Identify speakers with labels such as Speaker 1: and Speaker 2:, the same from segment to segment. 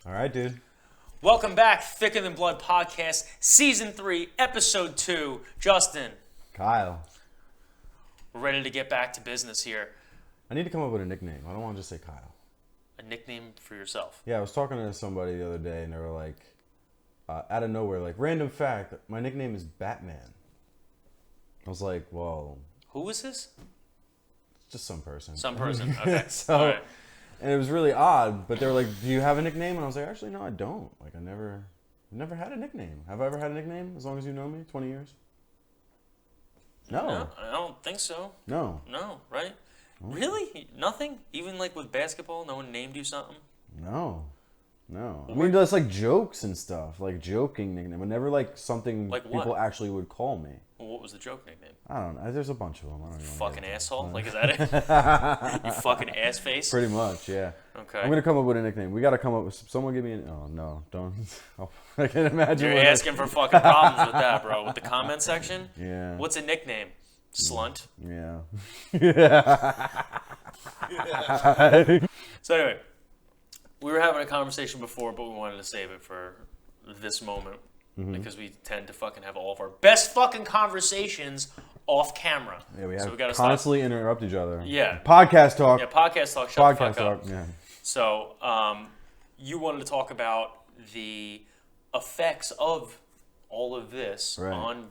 Speaker 1: All right, dude.
Speaker 2: Welcome back, Thicker Than Blood Podcast, Season 3, Episode 2. Justin,
Speaker 1: Kyle.
Speaker 2: we're ready to get back to business here.
Speaker 1: I need to come up with a nickname. I don't want to just say Kyle.
Speaker 2: A nickname for yourself.
Speaker 1: Yeah, I was talking to somebody the other day, and they were like, out of nowhere, like, random fact, my nickname is Batman. I was like, well...
Speaker 2: Who is this?
Speaker 1: Just some person.
Speaker 2: Some person, okay.
Speaker 1: So,
Speaker 2: all right.
Speaker 1: And it was really odd, but they were like, do you have a nickname? And I was like, actually, no, I don't. Like, I've never had a nickname. Have I ever had a nickname as long as you know me? 20 years? No,
Speaker 2: I don't think so.
Speaker 1: No.
Speaker 2: No, right? Really? Nothing? Even like with basketball, no one named you something?
Speaker 1: No. I mean, that's like jokes and stuff, like joking nickname, but never like something
Speaker 2: Like what?
Speaker 1: people actually would call me.
Speaker 2: Well, what was the joke nickname?
Speaker 1: I don't know. There's a bunch of them. I don't even
Speaker 2: Fucking
Speaker 1: know.
Speaker 2: asshole? Like, is that it? You fucking ass face?
Speaker 1: Pretty much, yeah.
Speaker 2: Okay.
Speaker 1: I'm gonna come up with a nickname. We gotta come up with someone. Give me an. Oh no, don't. I can't imagine.
Speaker 2: You're asking for fucking problems with that, bro. With the comment section?
Speaker 1: Yeah.
Speaker 2: What's a nickname? Slunt.
Speaker 1: Yeah.
Speaker 2: So anyway, we were having a conversation before, but we wanted to save it for this moment because we tend to fucking have all of our best fucking conversations off camera.
Speaker 1: Yeah, we
Speaker 2: so
Speaker 1: have
Speaker 2: we gotta
Speaker 1: constantly interrupt each other.
Speaker 2: Yeah.
Speaker 1: Podcast talk.
Speaker 2: Yeah, podcast talk. Shut the
Speaker 1: Podcast
Speaker 2: fuck up.
Speaker 1: talk. Yeah.
Speaker 2: So you wanted to talk about the effects of all of this
Speaker 1: Right.
Speaker 2: on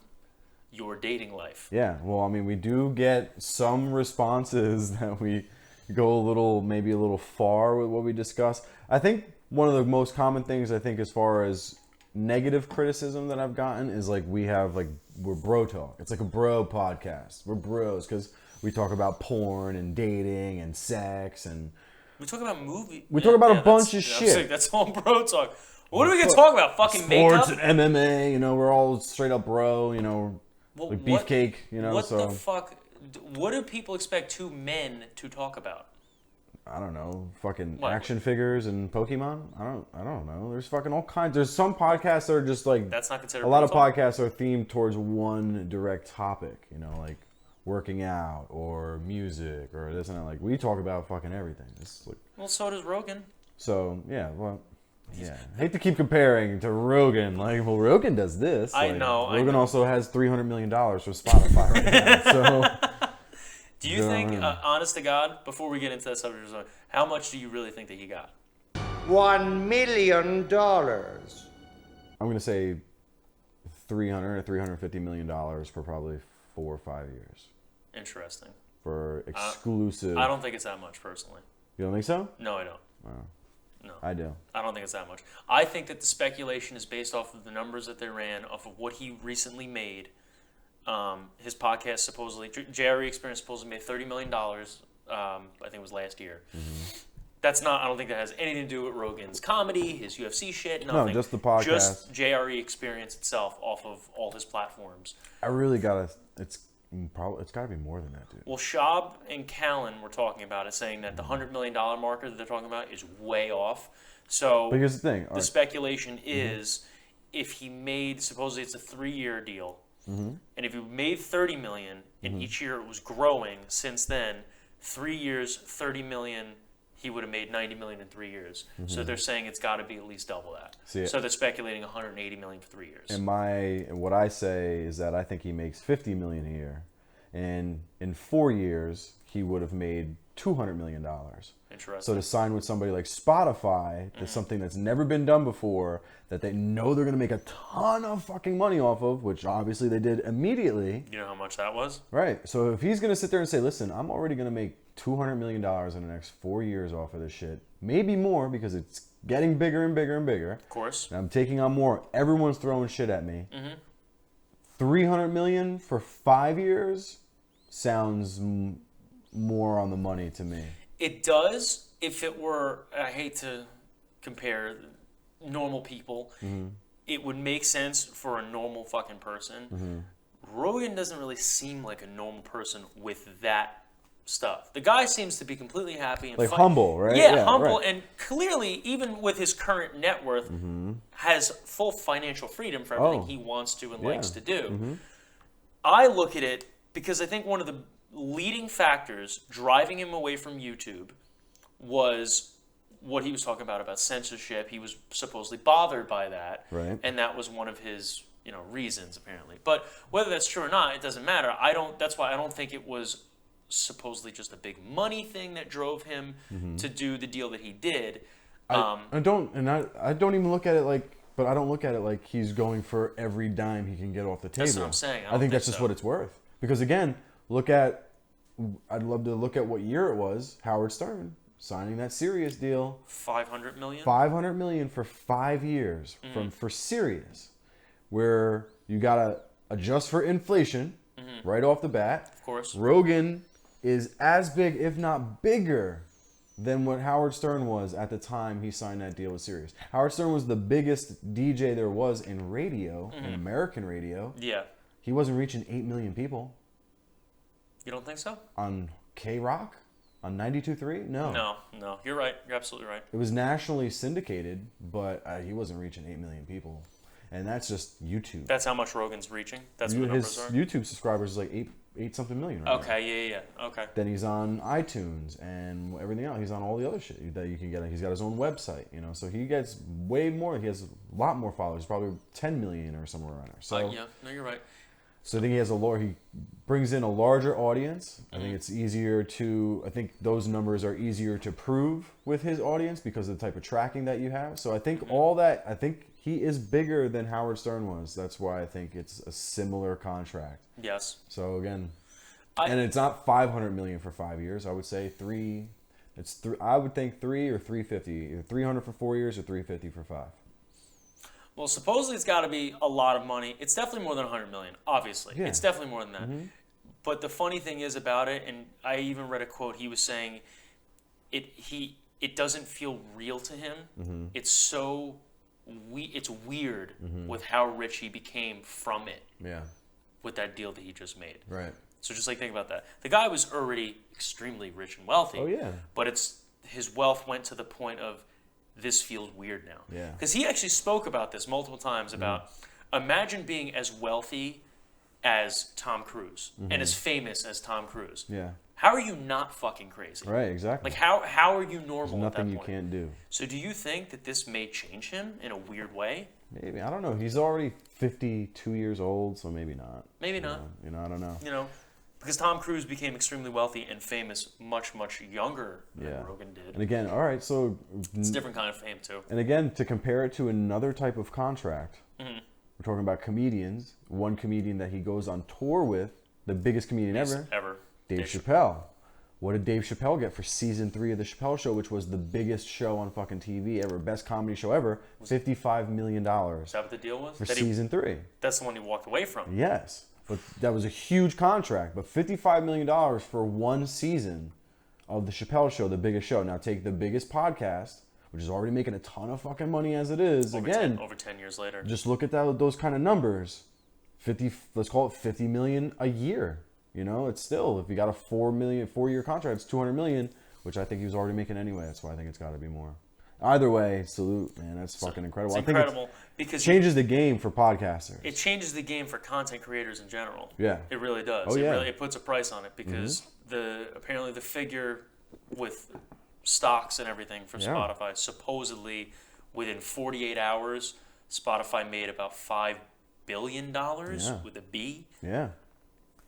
Speaker 2: your dating life.
Speaker 1: Yeah. Well, I mean, we do get some responses that we go maybe a little far with what we discuss. I think one of the most common things as far as negative criticism that I've gotten is like we're bro talk. It's like a bro podcast. We're bros because we talk about porn and dating and sex and
Speaker 2: We talk about movie.
Speaker 1: We talk about a bunch
Speaker 2: that's-
Speaker 1: of
Speaker 2: I'm
Speaker 1: shit.
Speaker 2: saying that's all bro talk. What are we gonna talk about? Fucking
Speaker 1: sports
Speaker 2: makeup?
Speaker 1: and MMA. You know, we're all straight up bro. You know,
Speaker 2: Well,
Speaker 1: like
Speaker 2: what-
Speaker 1: beefcake. You know,
Speaker 2: What
Speaker 1: so
Speaker 2: the fuck? What do people expect two men to talk about?
Speaker 1: I don't know, fucking
Speaker 2: What?
Speaker 1: action figures and Pokemon. I don't know. There's fucking all kinds. There's some podcasts that are just like
Speaker 2: That's not considered
Speaker 1: a lot of
Speaker 2: bro talk?
Speaker 1: podcasts are themed towards one direct topic. You know, like working out or music or this and that. Like we talk about fucking everything. It's like,
Speaker 2: Well, so does Rogan.
Speaker 1: so yeah. Well, yeah. I hate to keep comparing to Rogan. Like, well, Rogan does this.
Speaker 2: I
Speaker 1: Like,
Speaker 2: know, I
Speaker 1: Rogan
Speaker 2: know.
Speaker 1: also has $300 million for Spotify right now. So.
Speaker 2: Do you think, honest to God, before we get into that subject, how much do you really think that he got?
Speaker 3: $1 million.
Speaker 1: I'm gonna say $300 or $350 million for probably 4 or 5 years
Speaker 2: Interesting.
Speaker 1: for exclusive.
Speaker 2: I don't think it's that much, personally.
Speaker 1: You don't think so?
Speaker 2: No, I don't. No.
Speaker 1: I do.
Speaker 2: I don't think it's that much. I think that the speculation is based off of the numbers that they ran, off of what he recently made. His podcast supposedly, JRE Experience supposedly made $30 million, I think it was last year.
Speaker 1: Mm-hmm.
Speaker 2: That's not, I don't think that has anything to do with Rogan's comedy, his UFC shit, nothing.
Speaker 1: No, just the podcast.
Speaker 2: Just JRE Experience itself off of all his platforms.
Speaker 1: I really gotta. It's gotta be more than that, dude.
Speaker 2: Well, Schaub and Callan were talking about it, saying that the $100 million marker that they're talking about is way off. So
Speaker 1: But here's the thing.
Speaker 2: the speculation is if he made, supposedly it's a 3-year deal, and if he made $30 million and each year it was growing since then, 3 years, $30 million, he would have made $90 million in 3 years. So they're saying it's got to be at least double that. So they're speculating $180 million for 3 years.
Speaker 1: And what I say is that I think he makes $50 million a year, and in 4 years he would have made $200 million.
Speaker 2: Interesting.
Speaker 1: So to sign with somebody like Spotify to something that's never been done before, that they know they're gonna make a ton of fucking money off of, which obviously they did immediately.
Speaker 2: You know how much that was?
Speaker 1: Right. So if he's gonna sit there and say, listen, I'm already gonna make $200 million in the next 4 years off of this shit, maybe more because it's getting bigger and bigger and bigger.
Speaker 2: Of course.
Speaker 1: And I'm taking on more. Everyone's throwing shit at me. $300 million for 5 years sounds more on the money to me.
Speaker 2: It does if it were, I hate to compare normal people, it would make sense for a normal fucking person. Rogan doesn't really seem like a normal person with that stuff. The guy seems to be completely happy and
Speaker 1: Like humble, right?
Speaker 2: Yeah, humble,
Speaker 1: right.
Speaker 2: and clearly, even with his current net worth, has full financial freedom for everything he wants to and likes to do. I look at it because I think one of the leading factors driving him away from YouTube was what he was talking about censorship. He was supposedly bothered by that,
Speaker 1: Right.
Speaker 2: and that was one of his reasons apparently. But whether that's true or not, it doesn't matter. That's why I don't think it was supposedly just a big money thing that drove him to do the deal that he did.
Speaker 1: I don't even look at it like, but I don't look at it like he's going for every dime he can get off the table.
Speaker 2: That's what I'm saying.
Speaker 1: I think that's just what it's worth. Because again, I'd love to look at what year it was. Howard Stern signing that Sirius deal.
Speaker 2: $500 million.
Speaker 1: $500 million for 5 years for Sirius, where you gotta adjust for inflation right off the bat.
Speaker 2: Of course.
Speaker 1: Rogan is as big, if not bigger, than what Howard Stern was at the time he signed that deal with Sirius. Howard Stern was the biggest DJ there was in radio, in American radio.
Speaker 2: Yeah.
Speaker 1: He wasn't reaching 8 million people.
Speaker 2: You don't think so?
Speaker 1: On K-Rock? On 92.3? No.
Speaker 2: No. You're right. You're absolutely right.
Speaker 1: It was nationally syndicated, but he wasn't reaching 8 million people. And that's just YouTube.
Speaker 2: That's how much Rogan's reaching? That's what the numbers
Speaker 1: His
Speaker 2: are?
Speaker 1: YouTube subscribers is like 8 something million right now.
Speaker 2: Okay, yeah. Okay.
Speaker 1: Then he's on iTunes and everything else. He's on all the other shit that you can get. He's got his own website, so he gets way more. He has a lot more followers, probably 10 million or somewhere around there. So
Speaker 2: yeah, no, you're right.
Speaker 1: So I think he brings in a larger audience. I think it's easier I think those numbers are easier to prove with his audience because of the type of tracking that you have. So I think I think he is bigger than Howard Stern was. That's why I think it's a similar contract.
Speaker 2: Yes.
Speaker 1: So again, and it's not 500 million for 5 years. I would say three. I would think 3 or 350, either 300 for 4 years or 350 for 5.
Speaker 2: Well, supposedly it's got to be a lot of money. It's definitely more than 100 million, obviously.
Speaker 1: Yeah.
Speaker 2: It's definitely more than that. But the funny thing is about it, and I even read a quote, he was saying it doesn't feel real to him. It's so it's weird with how rich he became from it.
Speaker 1: Yeah.
Speaker 2: With that deal that he just made.
Speaker 1: Right.
Speaker 2: So just think about that. The guy was already extremely rich and wealthy.
Speaker 1: Oh yeah.
Speaker 2: But his wealth went to the point of this feels weird now.
Speaker 1: Yeah.
Speaker 2: Because he actually spoke about this multiple times about imagine being as wealthy as Tom Cruise and as famous as Tom Cruise.
Speaker 1: Yeah.
Speaker 2: How are you not fucking crazy?
Speaker 1: Right. Exactly.
Speaker 2: Like how are you normal?
Speaker 1: There's
Speaker 2: at that
Speaker 1: nothing you
Speaker 2: point?
Speaker 1: can't do.
Speaker 2: So do you think that this may change him in a weird way?
Speaker 1: Maybe. I don't know. He's already 52 years old, so maybe not.
Speaker 2: Maybe not.
Speaker 1: I don't know.
Speaker 2: Because Tom Cruise became extremely wealthy and famous much, much younger than Rogan did.
Speaker 1: And again, all right, so
Speaker 2: It's a different kind of fame, too.
Speaker 1: And again, to compare it to another type of contract, we're talking about comedians. One comedian that he goes on tour with, the biggest comedian ever, Dave Chappelle. What did Dave Chappelle get for season 3 of the Chappelle Show, which was the biggest show on fucking TV ever, best comedy show ever? $55 million.
Speaker 2: Is that what the deal was?
Speaker 1: For season 3.
Speaker 2: That's the one he walked away from.
Speaker 1: Yes. But that was a huge contract. But $55 million for one season of the Chappelle Show, the biggest show. Now take the biggest podcast, which is already making a ton of fucking money as it is.
Speaker 2: Over 10 years later.
Speaker 1: Just look at those kind of numbers. Let's call it $50 million a year. It's still, if you got a 4-year contract, it's $200 million, which I think he was already making anyway. That's why I think it's got to be more. Either way, salute, man. That's fucking incredible.
Speaker 2: It's incredible because
Speaker 1: it changes the game for podcasters.
Speaker 2: It changes the game for content creators in general.
Speaker 1: Yeah,
Speaker 2: it really does.
Speaker 1: Oh, yeah.
Speaker 2: It puts a price on it because apparently the figure with stocks and everything from Spotify, supposedly within 48 hours, Spotify made about $5 billion with a B.
Speaker 1: Yeah,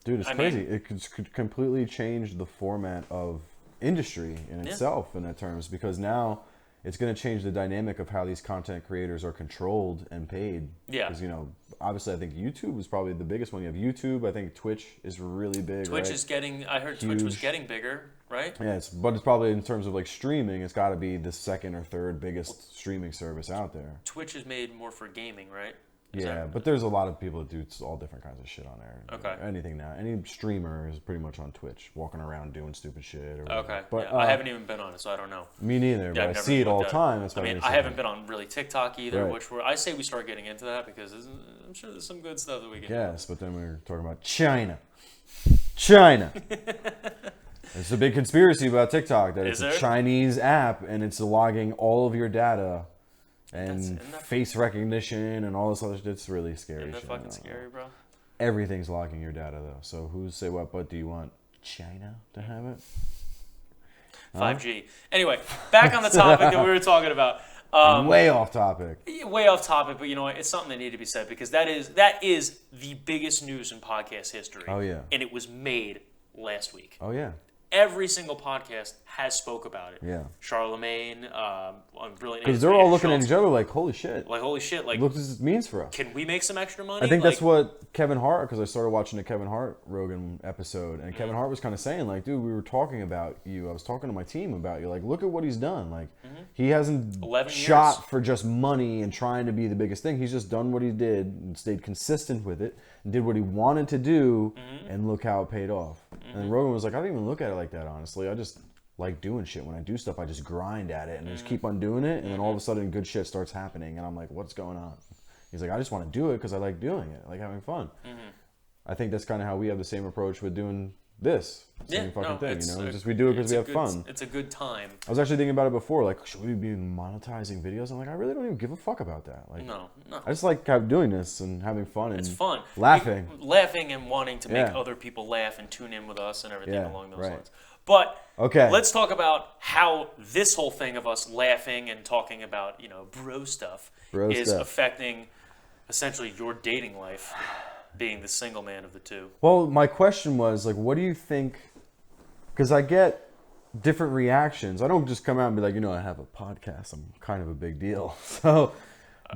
Speaker 1: dude, it's crazy. It could completely change the format of industry in itself in that terms, because now it's going to change the dynamic of how these content creators are controlled and paid.
Speaker 2: Yeah.
Speaker 1: Because, obviously I think YouTube is probably the biggest one. You have YouTube. I think Twitch is really big.
Speaker 2: Twitch is I heard Twitch was getting bigger, right?
Speaker 1: Yeah, but it's probably in terms of like streaming, it's got to be the second or third biggest streaming service out there.
Speaker 2: Twitch is made more for gaming, right?
Speaker 1: But there's a lot of people that do all different kinds of shit on there.
Speaker 2: Okay.
Speaker 1: Anything now. Any streamer is pretty much on Twitch, walking around doing stupid shit. Or whatever.
Speaker 2: Okay.
Speaker 1: But
Speaker 2: I haven't even been on it, so I don't know.
Speaker 1: Me neither, but I see it all the time. That's why
Speaker 2: I haven't been on really TikTok either,
Speaker 1: Right.
Speaker 2: I say we start getting into that because I'm sure there's some good stuff that we can do.
Speaker 1: Yes, but then we're talking about China. China. It's a big conspiracy about TikTok that it's a Chinese app and it's logging all of your data. And face recognition and all this other shit. It's really scary.
Speaker 2: Isn't that fucking scary, bro?
Speaker 1: Everything's logging your data, though. So who's say what? But do you want China to have it?
Speaker 2: 5G. Anyway, back on the topic that we were talking about.
Speaker 1: Way off topic.
Speaker 2: Way off topic, but you know what? It's something that needed to be said because that is the biggest news in podcast history.
Speaker 1: Oh, yeah.
Speaker 2: And it was made last week.
Speaker 1: Oh, yeah.
Speaker 2: Every single podcast has spoke about it.
Speaker 1: Yeah.
Speaker 2: Charlemagne, Brilliant.
Speaker 1: Because they're all looking at each other like, holy shit.
Speaker 2: Like, holy shit. Like,
Speaker 1: look what this means for us.
Speaker 2: Can we make some extra money?
Speaker 1: I think that's what Kevin Hart, because I started watching the Kevin Hart Rogan episode, and Kevin Hart was kind of saying, like, dude, we were talking about you. I was talking to my team about you. Like, look at what he's done. Like, he hasn't
Speaker 2: 11
Speaker 1: shot
Speaker 2: years.
Speaker 1: for just money and trying to be the biggest thing. He's just done what he did and stayed consistent with it and did what he wanted to do, and look how it paid off. And Rogan was like, I don't even look at it like that, honestly. I just like doing shit. When I do stuff, I just grind at it and just keep on doing it. And then all of a sudden, good shit starts happening. And I'm like, what's going on? He's like, I just want to do it because I like doing it. I like having fun. I think that's kind of how we have the same approach with doing this same fucking thing. You know, just we do it because we have fun.
Speaker 2: It's a good time.
Speaker 1: I was actually thinking about it before. Like, should we be monetizing videos? I'm like, I really don't even give a fuck about that. Like,
Speaker 2: No.
Speaker 1: I just like doing this and having fun. And
Speaker 2: It's fun.
Speaker 1: Laughing.
Speaker 2: Laughing and wanting to make
Speaker 1: Yeah.
Speaker 2: other people laugh and tune in with us and everything
Speaker 1: Yeah,
Speaker 2: along those
Speaker 1: right.
Speaker 2: lines. But
Speaker 1: Okay.
Speaker 2: let's talk about how this whole thing of us laughing and talking about, bro stuff is affecting essentially your dating life, being the single man of the two.
Speaker 1: Well, my question was, like, what do you think? Because I get different reactions. I don't just come out and be like, I have a podcast. I'm kind of a big deal. So,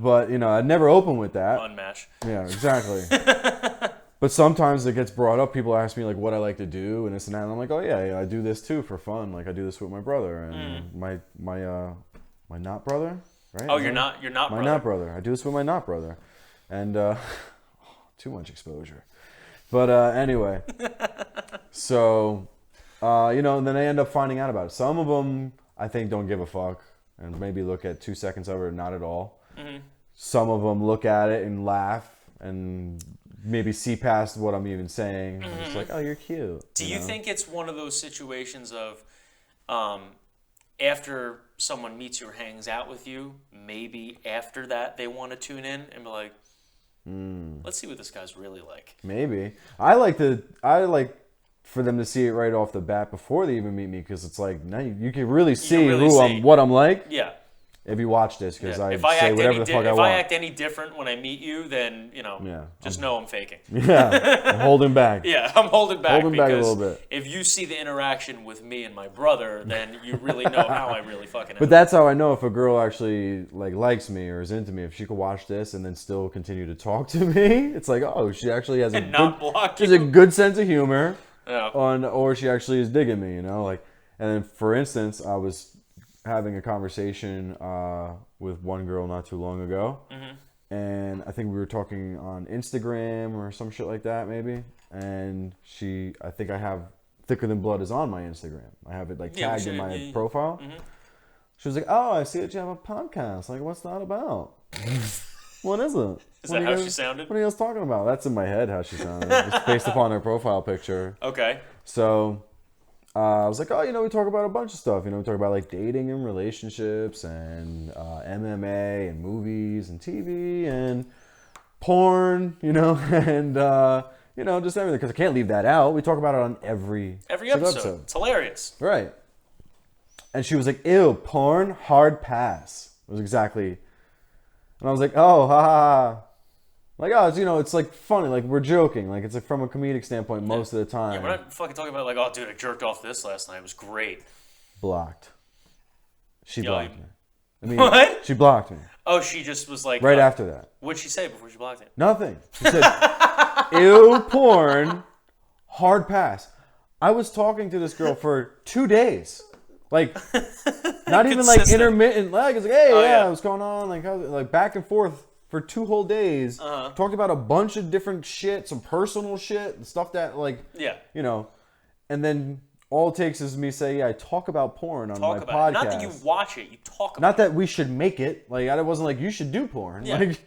Speaker 1: but, I'd never open with that.
Speaker 2: Unmatched.
Speaker 1: Yeah, exactly. But sometimes it gets brought up. People ask me, like, what I like to do and this and that. And I'm like, oh, yeah, I do this, too, for fun. Like, I do this with my brother and my not brother, right?
Speaker 2: Oh, you're not
Speaker 1: My
Speaker 2: brother.
Speaker 1: not brother. I do this with my not brother. And, too much exposure. But anyway, so, and then I end up finding out about it. Some of them, I think, don't give a fuck and maybe look at 2 seconds of it or not at all. Some of them look at it and laugh and maybe see past what I'm even saying. It's like, oh, you're cute.
Speaker 2: Do you think it's one of those situations of after someone meets you or hangs out with you, maybe after that they want to tune in and be like, let's see what this guy's really like.
Speaker 1: Maybe. I like for them to see it right off the bat before they even meet me, because it's like, now you can really see what I'm like.
Speaker 2: Yeah.
Speaker 1: If you watch this, because I
Speaker 2: If
Speaker 1: say whatever the fuck I
Speaker 2: if
Speaker 1: want.
Speaker 2: I act any different when I meet you, then just know I'm faking.
Speaker 1: Yeah, I'm holding back.
Speaker 2: Yeah, I'm holding back.
Speaker 1: Holding back a
Speaker 2: because
Speaker 1: little bit.
Speaker 2: if you see the interaction with me and my brother, then you really know how I really fucking am.
Speaker 1: But that's how I know if a girl actually likes me or is into me. If she could watch this and then still continue to talk to me, it's like, oh, she actually has a good sense of humor, or she actually is digging me, And then, for instance, I was having a conversation with one girl not too long ago, and I think we were talking on Instagram or some shit like that, maybe. And I think I have Thicker Than Blood is on my Instagram. I have it tagged in my profile. She was like, "Oh, I see that you have a podcast. Like, what's that about? What is it?
Speaker 2: Is that how she sounded?
Speaker 1: What are you guys talking about?" That's in my head how she sounded, just based upon her profile picture.
Speaker 2: Okay.
Speaker 1: So I was like, oh, we talk about a bunch of stuff. We talk about dating and relationships and MMA and movies and TV and porn, and just everything, because I can't leave that out. We talk about it on every
Speaker 2: episode. It's hilarious.
Speaker 1: Right. And she was like, ew, porn, hard pass. It was exactly. And I was like, oh, ha ha. Like, oh, it's funny, we're joking, it's from a comedic standpoint most of the time.
Speaker 2: Yeah, we're not fucking talking about oh, dude, I jerked off this last night. It was great.
Speaker 1: Blocked. She blocked me. I mean,
Speaker 2: what?
Speaker 1: She blocked me.
Speaker 2: Oh, she just was like...
Speaker 1: Right after that.
Speaker 2: What'd she say before she blocked it?
Speaker 1: Nothing. She said, ew, porn, hard pass. I was talking to this girl for 2 days. Not even intermittent. It's hey, what's going on? How's back and forth. For 2 whole days, talked about a bunch of different shit, some personal shit, and stuff that, and then all it takes is me say, I talk about porn on my podcast.
Speaker 2: Not that you watch it, you talk about it.
Speaker 1: Not that we should make it. I wasn't like, you should do porn.
Speaker 2: Yeah.
Speaker 1: I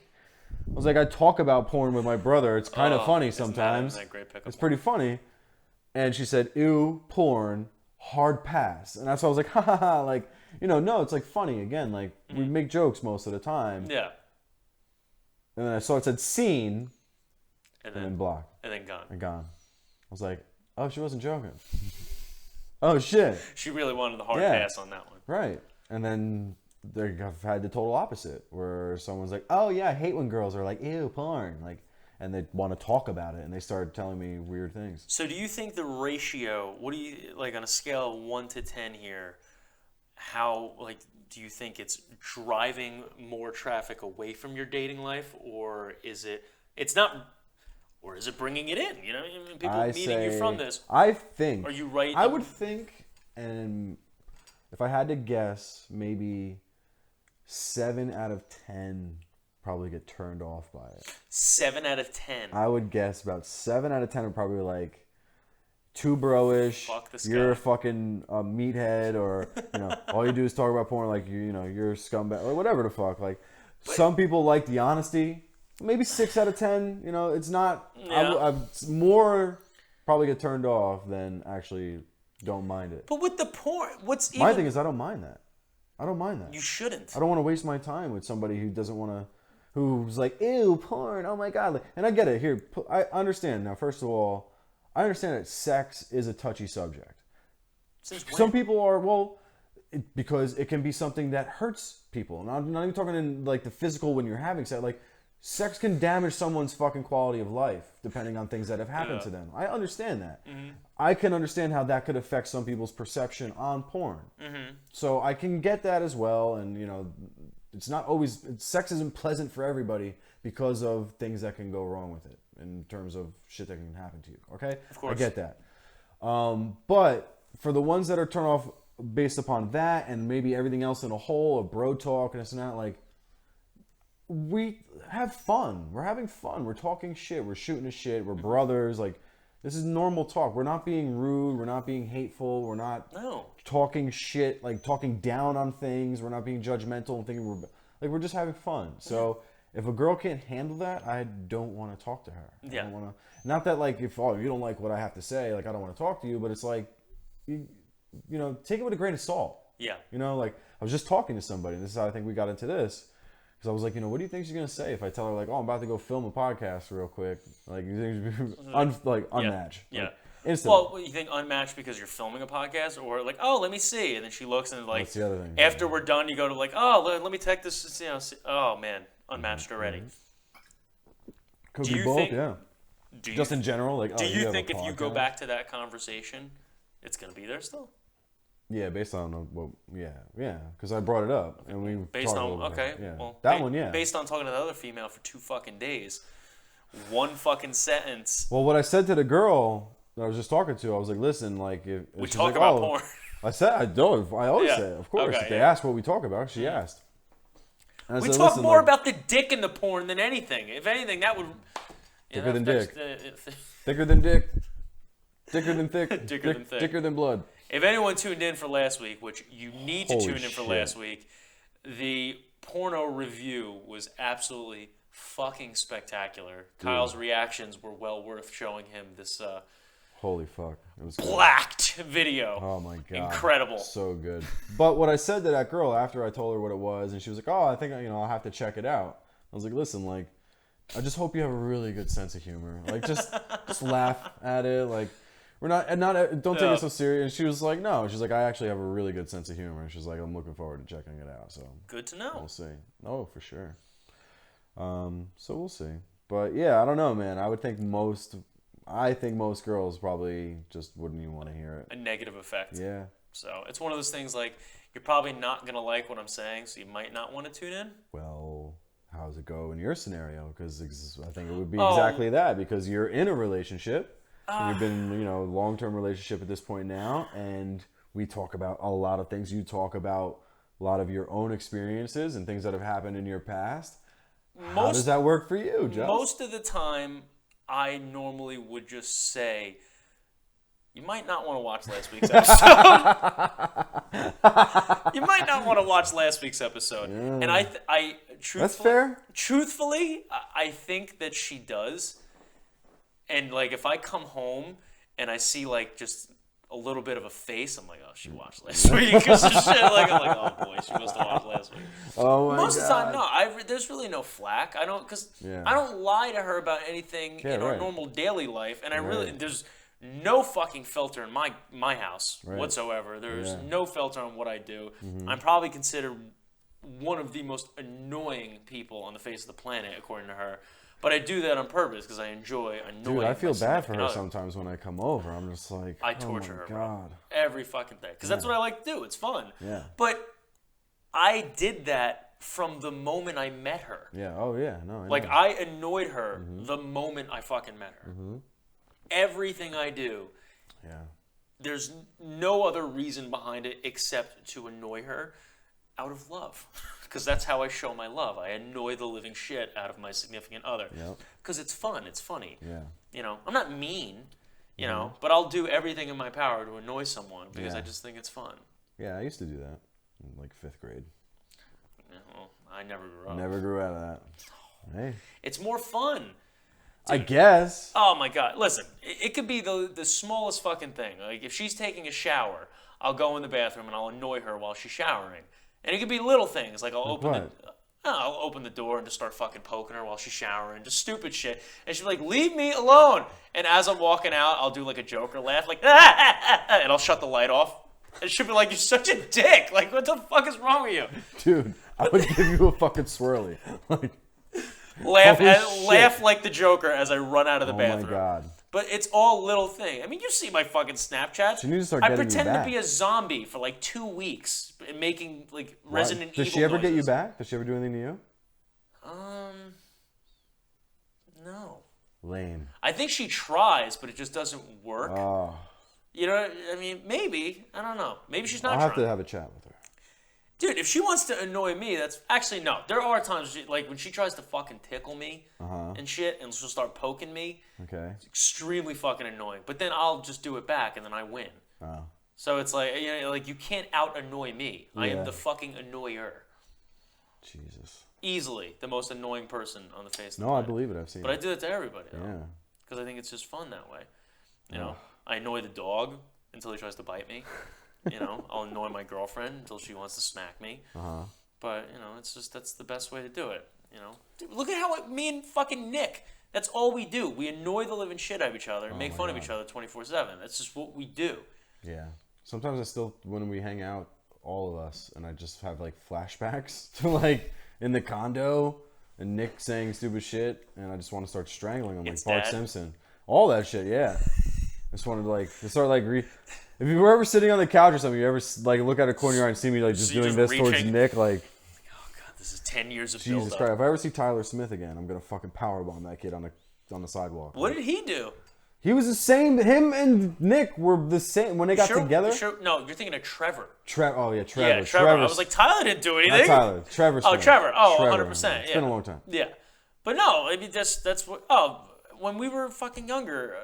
Speaker 1: was like, I talk about porn with my brother. It's kind of funny sometimes.
Speaker 2: Isn't that great pickup?
Speaker 1: It's pretty funny. And she said, ew, porn, hard pass. And that's why I was like, ha ha ha. No, it's funny. Again, we make jokes most of the time.
Speaker 2: Yeah.
Speaker 1: And then I saw it said seen, and then blocked.
Speaker 2: And then gone.
Speaker 1: And gone. I was like, oh, she wasn't joking. Oh shit.
Speaker 2: She really wanted the hard
Speaker 1: Yeah.
Speaker 2: pass on that one.
Speaker 1: Right. And then they've had the total opposite, where someone's like, "Oh yeah, I hate when girls are like, ew, porn," like, and they want to talk about it, and they start telling me weird things.
Speaker 2: So do you think the ratio? What do you like on a scale of 1 to 10 here? How like do you think it's driving more traffic away from your dating life, or is it? It's not. Or is it bringing it in? You know, I mean, people meeting you from this.
Speaker 1: I think.
Speaker 2: Are you right?
Speaker 1: I would think, and if I had to guess, maybe 7 out of 10 probably get turned off by it.
Speaker 2: 7 out of 10.
Speaker 1: I would guess about 7 out of 10 are probably like too bro-ish.
Speaker 2: Fuck this
Speaker 1: You're
Speaker 2: guy.
Speaker 1: a fucking meathead, or all you do is talk about porn, like you're a scumbag, or whatever the fuck. Like some people like the honesty. Maybe 6 out of 10. It's not.
Speaker 2: Yeah.
Speaker 1: I more probably get turned off than actually don't mind it.
Speaker 2: But with the porn, what's even...
Speaker 1: My thing is, I don't mind that. I don't mind that.
Speaker 2: You shouldn't.
Speaker 1: I don't want to waste my time with somebody who doesn't want to, who's like, ew, porn, oh my God. And I get it. Here, I understand. Now, first of all, I understand that sex is a touchy subject.
Speaker 2: Since when?
Speaker 1: Some people are, because it can be something that hurts people. And I'm not even talking in like the physical when you're having sex. Like, sex can damage someone's fucking quality of life depending on things that have happened to them. I understand that. Mm-hmm. I can understand how that could affect some people's perception on porn. Mm-hmm. So I can get that as well. And, it's not always... Sex isn't pleasant for everybody because of things that can go wrong with it in terms of shit that can happen to you. Okay?
Speaker 2: Of course.
Speaker 1: I get that. But for the ones that are turned off based upon that and maybe everything else in a whole, of bro talk and this and that, like... We have fun. We're having fun. We're talking shit. We're shooting the shit. We're brothers. Like, this is normal talk. We're not being rude. We're not being hateful. We're not talking shit, like talking down on things. We're not being judgmental and thinking we're just having fun. So if a girl can't handle that, I don't want to talk to her. I don't want to. Not that like if you don't like what I have to say, like I don't want to talk to you. But it's like, take it with a grain of salt.
Speaker 2: Yeah.
Speaker 1: Like I was just talking to somebody, and this is how I think we got into this. Because I was like, what do you think she's going to say if I tell her, like, oh, I'm about to go film a podcast real quick? Like, you think unmatched?
Speaker 2: Yeah.
Speaker 1: Like, instantly.
Speaker 2: Well, you think unmatched because you're filming a podcast? Or like, oh, let me see. And then she looks and like,
Speaker 1: that's the other thing.
Speaker 2: After we're done, you go to like, oh, let me take this, oh, man, unmatched already.
Speaker 1: Could be both, yeah. Just in general? Like,
Speaker 2: do you think if you go back to that conversation, it's going to be there still?
Speaker 1: Yeah, based on because I brought it up and we
Speaker 2: based
Speaker 1: talked
Speaker 2: on
Speaker 1: a little bit.
Speaker 2: okay,
Speaker 1: Yeah.
Speaker 2: well,
Speaker 1: that one, yeah.
Speaker 2: Based on talking to the other female for 2 fucking days, one fucking sentence.
Speaker 1: Well, what I said to the girl that I was just talking to, I was like, listen, like if
Speaker 2: We
Speaker 1: she's
Speaker 2: talk
Speaker 1: like,
Speaker 2: about porn.
Speaker 1: I said I don't. I always
Speaker 2: Yeah.
Speaker 1: say, of course.
Speaker 2: Okay,
Speaker 1: if they
Speaker 2: yeah.
Speaker 1: ask what we talk about, she asked. And I
Speaker 2: We
Speaker 1: said,
Speaker 2: talk
Speaker 1: listen,
Speaker 2: more
Speaker 1: like,
Speaker 2: about the dick in the porn than anything. If anything, that would
Speaker 1: Thicker than dick.
Speaker 2: Thicker
Speaker 1: thicker than dick, thicker than thick,
Speaker 2: Thicker than thick.
Speaker 1: thicker than blood.
Speaker 2: If anyone tuned in for last week, which you need to
Speaker 1: Holy
Speaker 2: tune in for
Speaker 1: shit.
Speaker 2: last week, the porno review was absolutely fucking spectacular. Kyle's reactions were well worth showing him this
Speaker 1: Holy fuck. It was good.
Speaker 2: blacked video.
Speaker 1: Oh my god.
Speaker 2: Incredible.
Speaker 1: So good. But what I said to that girl after I told her what it was, and she was like, oh, I think I'll have to check it out. I was like, listen, like, I just hope you have a really good sense of humor. Like, just laugh at it. Like, we're not don't take it so serious. And she was like, no. She's like, I actually have a really good sense of humor. She's like, I'm looking forward to checking it out. So
Speaker 2: good to know.
Speaker 1: we'll see. Oh, for sure. So we'll see. But yeah, I don't know, man. I think most girls probably just wouldn't even want to hear it.
Speaker 2: A negative effect.
Speaker 1: Yeah.
Speaker 2: So it's one of those things like you're probably not gonna like what I'm saying, so you might not want to tune in.
Speaker 1: Well, how does it go in your scenario? Because I think it would be exactly that. Because you're in a relationship. You've been, long-term relationship at this point now, and we talk about a lot of things. You talk about a lot of your own experiences and things that have happened in your past. How does that work for you, Joe?
Speaker 2: Most of the time, I normally would just say, you might not want to watch last week's episode. You might not want to watch last week's episode. Yeah. And I truthfully,
Speaker 1: that's fair.
Speaker 2: Truthfully, I think that she does. And like, if I come home and I see like just a little bit of a face, I'm like, oh, she watched last week because of shit. Like, I'm like, oh boy, she must have watched last week.
Speaker 1: Oh my
Speaker 2: Most
Speaker 1: God.
Speaker 2: of the time, no. There's really no flack. I don't lie to her about anything in our normal daily life, and I really there's no fucking filter in my house whatsoever. There's no filter on what I do. I'm probably considered one of the most annoying people on the face of the planet, according to her. But I do that on purpose because I enjoy annoying.
Speaker 1: Dude, I feel bad for her
Speaker 2: other.
Speaker 1: sometimes when I come over. I'm just like,
Speaker 2: I torture her,
Speaker 1: God.
Speaker 2: bro. Every fucking day. Because that's what I like to do. It's fun.
Speaker 1: Yeah.
Speaker 2: But I did that from the moment I met her.
Speaker 1: Yeah. Oh, yeah. No.
Speaker 2: I annoyed her the moment I fucking met her. Everything I do, there's no other reason behind it except to annoy her out of love. Because that's how I show my love. I annoy the living shit out of my significant other. Because it's fun. It's funny. Yeah. You know, I'm not mean, you know, but I'll do everything in my power to annoy someone because I just think it's fun.
Speaker 1: Yeah, I used to do that in like 5th grade.
Speaker 2: Yeah, well, I never grew up.
Speaker 1: Never grew out of that. Hey.
Speaker 2: It's more fun.
Speaker 1: Dude. I guess.
Speaker 2: Oh my God. Listen, it could be the smallest fucking thing. Like if she's taking a shower, I'll go in the bathroom and I'll annoy her while she's showering. And it could be little things, like I'll open the door and just start fucking poking her while she's showering, just stupid shit. And she'll be like, leave me alone. And as I'm walking out, I'll do like a Joker laugh, like, and I'll shut the light off. And she'll be like, you're such a dick. Like, what the fuck is wrong with you?
Speaker 1: Dude, I would give you a fucking swirly. Like,
Speaker 2: laugh like the Joker as I run out of the bathroom.
Speaker 1: Oh my God.
Speaker 2: But it's all little thing. I mean, you see my fucking Snapchats.
Speaker 1: You need to start
Speaker 2: I
Speaker 1: getting
Speaker 2: pretend
Speaker 1: you back.
Speaker 2: to be a zombie for like 2 weeks, making like Resident Evil.
Speaker 1: Does she ever
Speaker 2: noises.
Speaker 1: get you back? Does she ever do anything to you?
Speaker 2: No.
Speaker 1: Lame.
Speaker 2: I think she tries, but it just doesn't work.
Speaker 1: Oh.
Speaker 2: You know, I mean, maybe. I don't know. Maybe she's not
Speaker 1: I'll
Speaker 2: trying.
Speaker 1: have to have a chat with her.
Speaker 2: Dude, if she wants to annoy me, that's... Actually, no. There are times, like, when she tries to fucking tickle me and shit, and she'll start poking me.
Speaker 1: Okay.
Speaker 2: It's extremely fucking annoying. But then I'll just do it back, and then I win.
Speaker 1: Oh.
Speaker 2: So it's like, you know, like you can't out-annoy me. I am the fucking annoyer.
Speaker 1: Jesus.
Speaker 2: Easily the most annoying person on the face of the
Speaker 1: planet.
Speaker 2: planet.
Speaker 1: I believe it. I've seen it.
Speaker 2: But I do it to everybody, though.
Speaker 1: Yeah.
Speaker 2: Because I think it's just fun that way. You know, I annoy the dog until he tries to bite me. You know, I'll annoy my girlfriend until she wants to smack me. But, you know, it's just, that's the best way to do it. You know, dude, look at how me and fucking Nick, that's all we do. We annoy the living shit out of each other and make fun of each other 24/7. That's just what we do.
Speaker 1: Yeah. Sometimes I still, when we hang out, all of us, and I just have like flashbacks to like in the condo and Nick saying stupid shit, and I just want to start strangling him like Bart Simpson. All that shit, yeah. I just wanted to like start like if you were ever sitting on the couch or something, you ever like look at a corner of your eye and see me like just doing this towards Nick, like.
Speaker 2: Oh God, this is 10 years of
Speaker 1: Jesus Christ! If I ever see Tyler Smith again, I'm gonna fucking powerbomb that kid on the sidewalk.
Speaker 2: What did he do?
Speaker 1: He was the same. Him and Nick were the same when they got together.
Speaker 2: No, you're thinking of Trevor.
Speaker 1: Oh yeah, Trevor.
Speaker 2: Yeah, Trevor. I was like, Tyler didn't do anything.
Speaker 1: Not Tyler. Trevor.
Speaker 2: Oh, Trevor. Oh,
Speaker 1: Trevor.
Speaker 2: 100%.
Speaker 1: It's been a long time.
Speaker 2: Yeah, but no, I mean that's what. Oh, when we were fucking younger,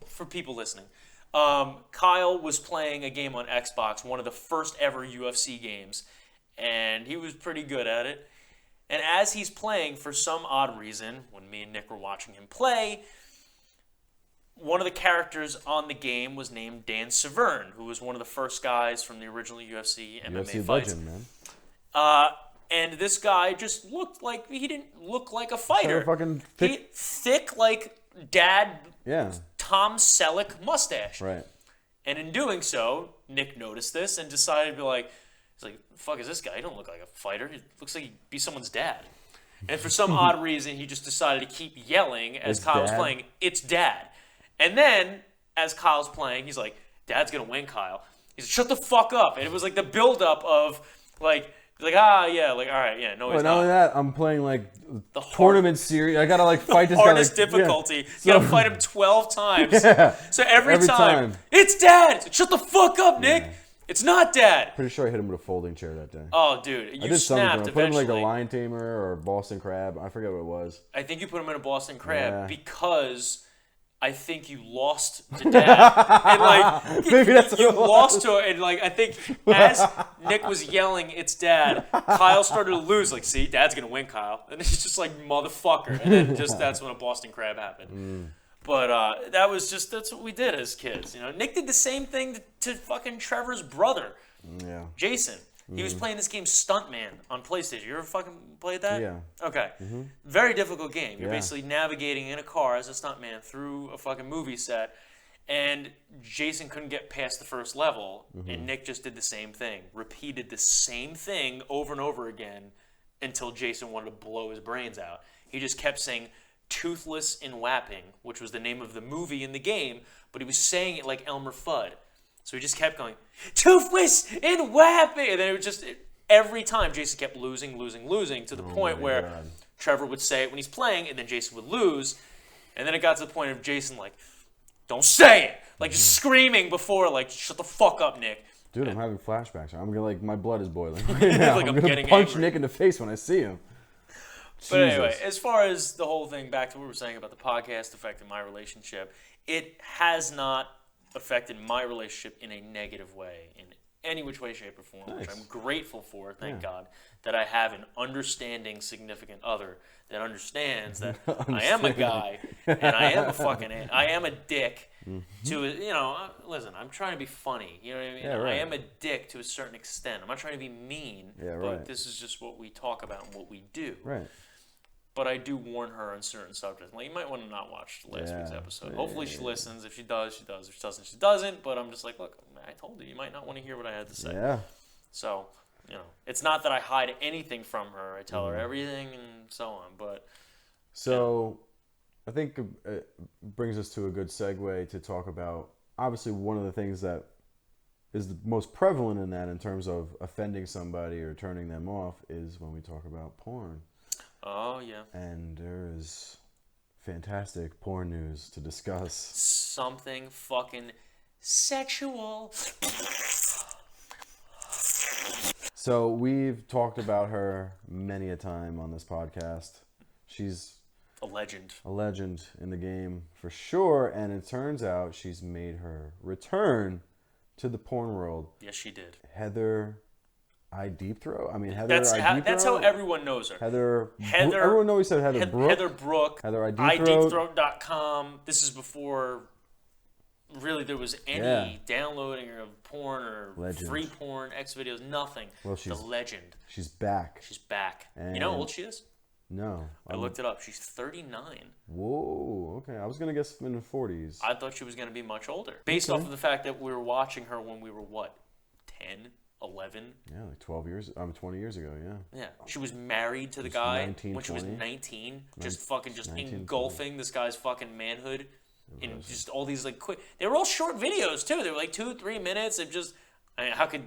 Speaker 2: for people listening, Kyle was playing a game on Xbox, one of the first ever UFC games, and he was pretty good at it. And as he's playing, for some odd reason, when me and Nick were watching him play, one of the characters on the game was named Dan Severn, who was one of the first guys from the original UFC MMA
Speaker 1: UFC
Speaker 2: fights.
Speaker 1: legend, man.
Speaker 2: And this guy just looked like he didn't look like a fighter.
Speaker 1: Fucking thick.
Speaker 2: Thick like dad.
Speaker 1: Yeah.
Speaker 2: Tom Selleck mustache.
Speaker 1: Right.
Speaker 2: And in doing so, Nick noticed this and decided to be like, he's like, the fuck is this guy? He don't look like a fighter. He looks like he'd be someone's dad. And for some odd reason, he just decided to keep yelling as Kyle was playing, "It's Dad." And then, as Kyle's playing, he's like, "Dad's gonna win, Kyle." He's like, "Shut the fuck up." And it was like the buildup of like, all right, yeah, no, he's
Speaker 1: not
Speaker 2: not.
Speaker 1: only that, I'm playing like the tournament series. I gotta like fight this guy.
Speaker 2: Hardest
Speaker 1: like,
Speaker 2: difficulty.
Speaker 1: Yeah.
Speaker 2: You gotta fight him 12 times.
Speaker 1: Yeah.
Speaker 2: So every time, it's Dad. It's like, shut the fuck up, Nick. It's not Dad.
Speaker 1: Pretty sure I hit him with a folding chair that day.
Speaker 2: Oh, dude, you
Speaker 1: I did
Speaker 2: snapped
Speaker 1: something. I put him
Speaker 2: eventually.
Speaker 1: like a lion tamer or Boston crab. I forget what it was.
Speaker 2: I think you put him in a Boston crab because I think you lost to Dad. And like
Speaker 1: maybe that's what
Speaker 2: you
Speaker 1: it was.
Speaker 2: lost to it, and like I think as Nick was yelling, "It's Dad," Kyle started to lose. Like, see, Dad's gonna win, Kyle, and it's just like motherfucker, and then just that's when a Boston crab happened. But that's what we did as kids. You know, Nick did the same thing to fucking Trevor's brother,
Speaker 1: Yeah.
Speaker 2: Jason. He was playing this game Stuntman on PlayStation. You ever fucking played that?
Speaker 1: Yeah.
Speaker 2: Okay. Very difficult game. You're
Speaker 1: Yeah.
Speaker 2: basically navigating in a car as a stuntman through a fucking movie set. And Jason couldn't get past the first level, and Nick just did the same thing. Repeated the same thing over and over again until Jason wanted to blow his brains out. He just kept saying Toothless in Wapping, which was the name of the movie in the game, but he was saying it like Elmer Fudd. So he just kept going, Toothless in Wapping! And then it was just, every time Jason kept losing to the point where Trevor would say it when he's playing, and then Jason would lose. And then it got to the point of Jason like, don't say it! Like just screaming before, like, shut the fuck up, Nick.
Speaker 1: Dude, I'm having flashbacks. I'm gonna my blood is boiling right now.
Speaker 2: Like
Speaker 1: I'm
Speaker 2: I'm
Speaker 1: gonna
Speaker 2: getting
Speaker 1: punch
Speaker 2: angry.
Speaker 1: Nick in the face when I see him.
Speaker 2: But anyway,
Speaker 1: Jesus.
Speaker 2: as far as the whole thing, back to what we were saying about the podcast affecting my relationship, it has not affected my relationship in a negative way, in any which way, shape, or form, which
Speaker 1: Nice.
Speaker 2: I'm grateful for, thank God, that I have an understanding significant other that understands that I am a guy, and I am I am a dick to, listen, I'm trying to be funny, you know what I mean?
Speaker 1: Yeah, right.
Speaker 2: I am a dick to a certain extent. I'm not trying to be mean,
Speaker 1: Yeah,
Speaker 2: but
Speaker 1: right.
Speaker 2: this is just what we talk about and what we do.
Speaker 1: Right.
Speaker 2: But I do warn her on certain subjects. Like, you might want to not watch last week's episode.
Speaker 1: Yeah,
Speaker 2: Hopefully she
Speaker 1: yeah.
Speaker 2: listens. If she does, she does. If she doesn't, she doesn't. But I'm just like, look, I told you might not want to hear what I had to say.
Speaker 1: Yeah.
Speaker 2: So, it's not that I hide anything from her. I tell her everything and so on. But
Speaker 1: So, I think it brings us to a good segue to talk about, obviously, one of the things that is the most prevalent in that in terms of offending somebody or turning them off is when we talk about porn.
Speaker 2: oh yeah,
Speaker 1: And there is fantastic porn news to discuss.
Speaker 2: something fucking sexual.
Speaker 1: So we've talked about her many a time on this podcast. She's
Speaker 2: A legend.
Speaker 1: a legend in the game for sure, and it turns out she's made her return to the porn world.
Speaker 2: Yes, she did.
Speaker 1: Heather Ideepthroat? I mean, Heather
Speaker 2: That's
Speaker 1: Ideepthroat?
Speaker 2: how everyone knows her.
Speaker 1: Heather...
Speaker 2: Heather-
Speaker 1: Everyone always said Heather Brooke.
Speaker 2: Heather Brooke.
Speaker 1: Heather Ideepthroat.
Speaker 2: Ideepthroat.com. This is before really there was any downloading of porn or
Speaker 1: Legend.
Speaker 2: free porn, X videos, nothing.
Speaker 1: Well,
Speaker 2: the legend.
Speaker 1: She's back.
Speaker 2: She's back.
Speaker 1: And
Speaker 2: You know how old she is?
Speaker 1: No.
Speaker 2: I looked it up. She's 39.
Speaker 1: Whoa, okay. I was going to guess in the 40s.
Speaker 2: I thought she was going to be much older. Based off of the fact that we were watching her when we were, 10, 11?
Speaker 1: Yeah, like 20 years ago, yeah.
Speaker 2: Yeah. She was married to the guy
Speaker 1: 19,
Speaker 2: when she was
Speaker 1: 20?
Speaker 2: 19. Just 19,
Speaker 1: 20.
Speaker 2: this guy's fucking manhood. And just all these like quick. They were all short videos too. They were like 2-3 minutes of just. I mean,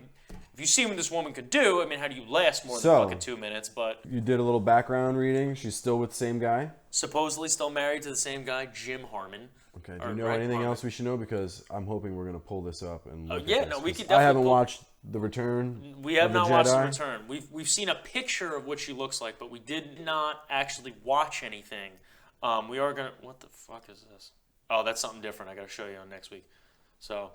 Speaker 2: if you see what this woman could do, I mean, how do you last more than fucking 2 minutes? But
Speaker 1: You did a little background reading. She's still with the same guy?
Speaker 2: supposedly still married to the same guy, Jim Harmon.
Speaker 1: Okay. Do
Speaker 2: Or
Speaker 1: you know
Speaker 2: Greg
Speaker 1: anything
Speaker 2: Harmon.
Speaker 1: else we should know? Because I'm hoping we're going to pull this up and look
Speaker 2: yeah,
Speaker 1: at this,
Speaker 2: no, we
Speaker 1: 'cause
Speaker 2: could
Speaker 1: I haven't
Speaker 2: definitely
Speaker 1: watched The Return.
Speaker 2: We have
Speaker 1: of the
Speaker 2: not watched The
Speaker 1: Jedi.
Speaker 2: Return. We've seen a picture of what she looks like, but we did not actually watch anything. We are gonna. What the fuck is this? Oh, that's something different. I gotta show you on next week. So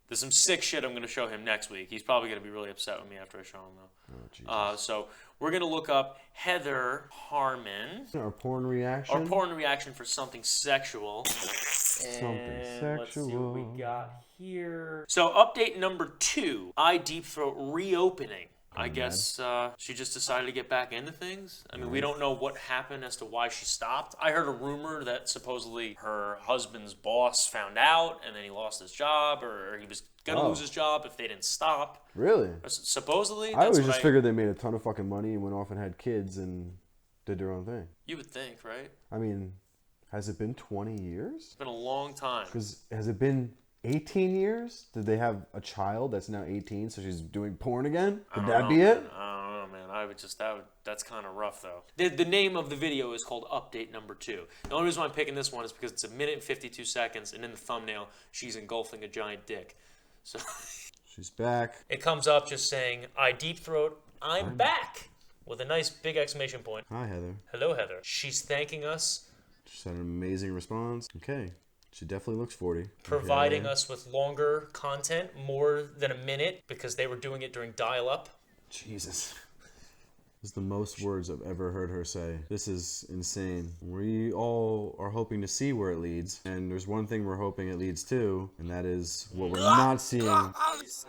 Speaker 2: there's some sick shit I'm gonna show him next week. He's probably gonna be really upset with me after I show him though.
Speaker 1: Oh, Jesus.
Speaker 2: So we're gonna look up Heather Harmon.
Speaker 1: Our porn reaction.
Speaker 2: Our porn reaction for something sexual.
Speaker 1: Something
Speaker 2: Let's see what
Speaker 1: sexual.
Speaker 2: we got here. So update number 2, Ideepthroat reopening. I guess she just decided to get back into things. I mean, we don't know what happened as to why she stopped. I heard a rumor that supposedly her husband's boss found out and then he lost his job, or he was going to lose his job if they didn't stop.
Speaker 1: Really?
Speaker 2: Supposedly,
Speaker 1: I
Speaker 2: that's
Speaker 1: always
Speaker 2: what
Speaker 1: just figured they made a ton of fucking money and went off and had kids and did their own thing.
Speaker 2: You would think, right?
Speaker 1: I mean, has it been 20 years?
Speaker 2: It's been a long time.
Speaker 1: Because has it been 18 years? Did they have a child that's now 18, so she's doing porn again? Could that be it?
Speaker 2: I don't know, man. That's kind of rough, though. The name of the video is called Update Number 2. The only reason why I'm picking this one is because it's 1 minute and 52 seconds, and in the thumbnail, she's engulfing a giant dick. So
Speaker 1: She's back.
Speaker 2: it comes up just saying, Ideepthroat, I'm back, with a nice big exclamation point.
Speaker 1: Hi, Heather.
Speaker 2: Hello, Heather. She's thanking us,
Speaker 1: Just had an amazing response. Okay. She definitely looks 40.
Speaker 2: providing
Speaker 1: Okay.
Speaker 2: us with longer content, more than a minute, because they were doing it during dial-up.
Speaker 1: Jesus. This is the most words I've ever heard her say. This is insane. We all are hoping to see where it leads, and there's one thing we're hoping it leads to, and that is what we're not seeing.
Speaker 2: It's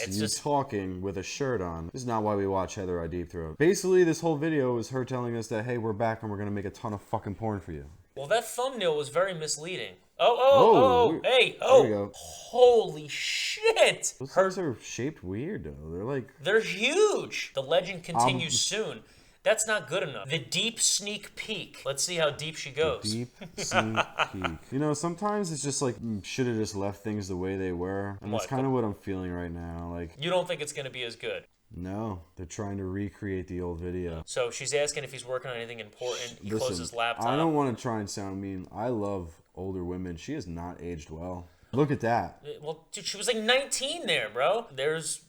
Speaker 1: You
Speaker 2: just
Speaker 1: talking with a shirt on. This is not why we watch Heather Ideepthroat. Basically, this whole video is her telling us that, hey, we're back and we're gonna make a ton of fucking porn for you.
Speaker 2: well, that thumbnail was very misleading. Hey,
Speaker 1: There we go.
Speaker 2: holy shit!
Speaker 1: Those things are shaped weird, though.
Speaker 2: They're huge. The legend continues soon. That's not good enough. The deep sneak peek. Let's see how deep she goes.
Speaker 1: Deep sneak peek. You know, sometimes it's just like, should have just left things the way they were. And that's kind of what I'm feeling right now. Like,
Speaker 2: You don't think it's gonna be as good?
Speaker 1: no, they're trying to recreate the old video.
Speaker 2: So she's asking if he's working on anything important. He closes his laptop.
Speaker 1: I don't want to try and sound mean. I love older women. She has not aged well. Look at that.
Speaker 2: Well, dude, she was like 19 there, bro. There's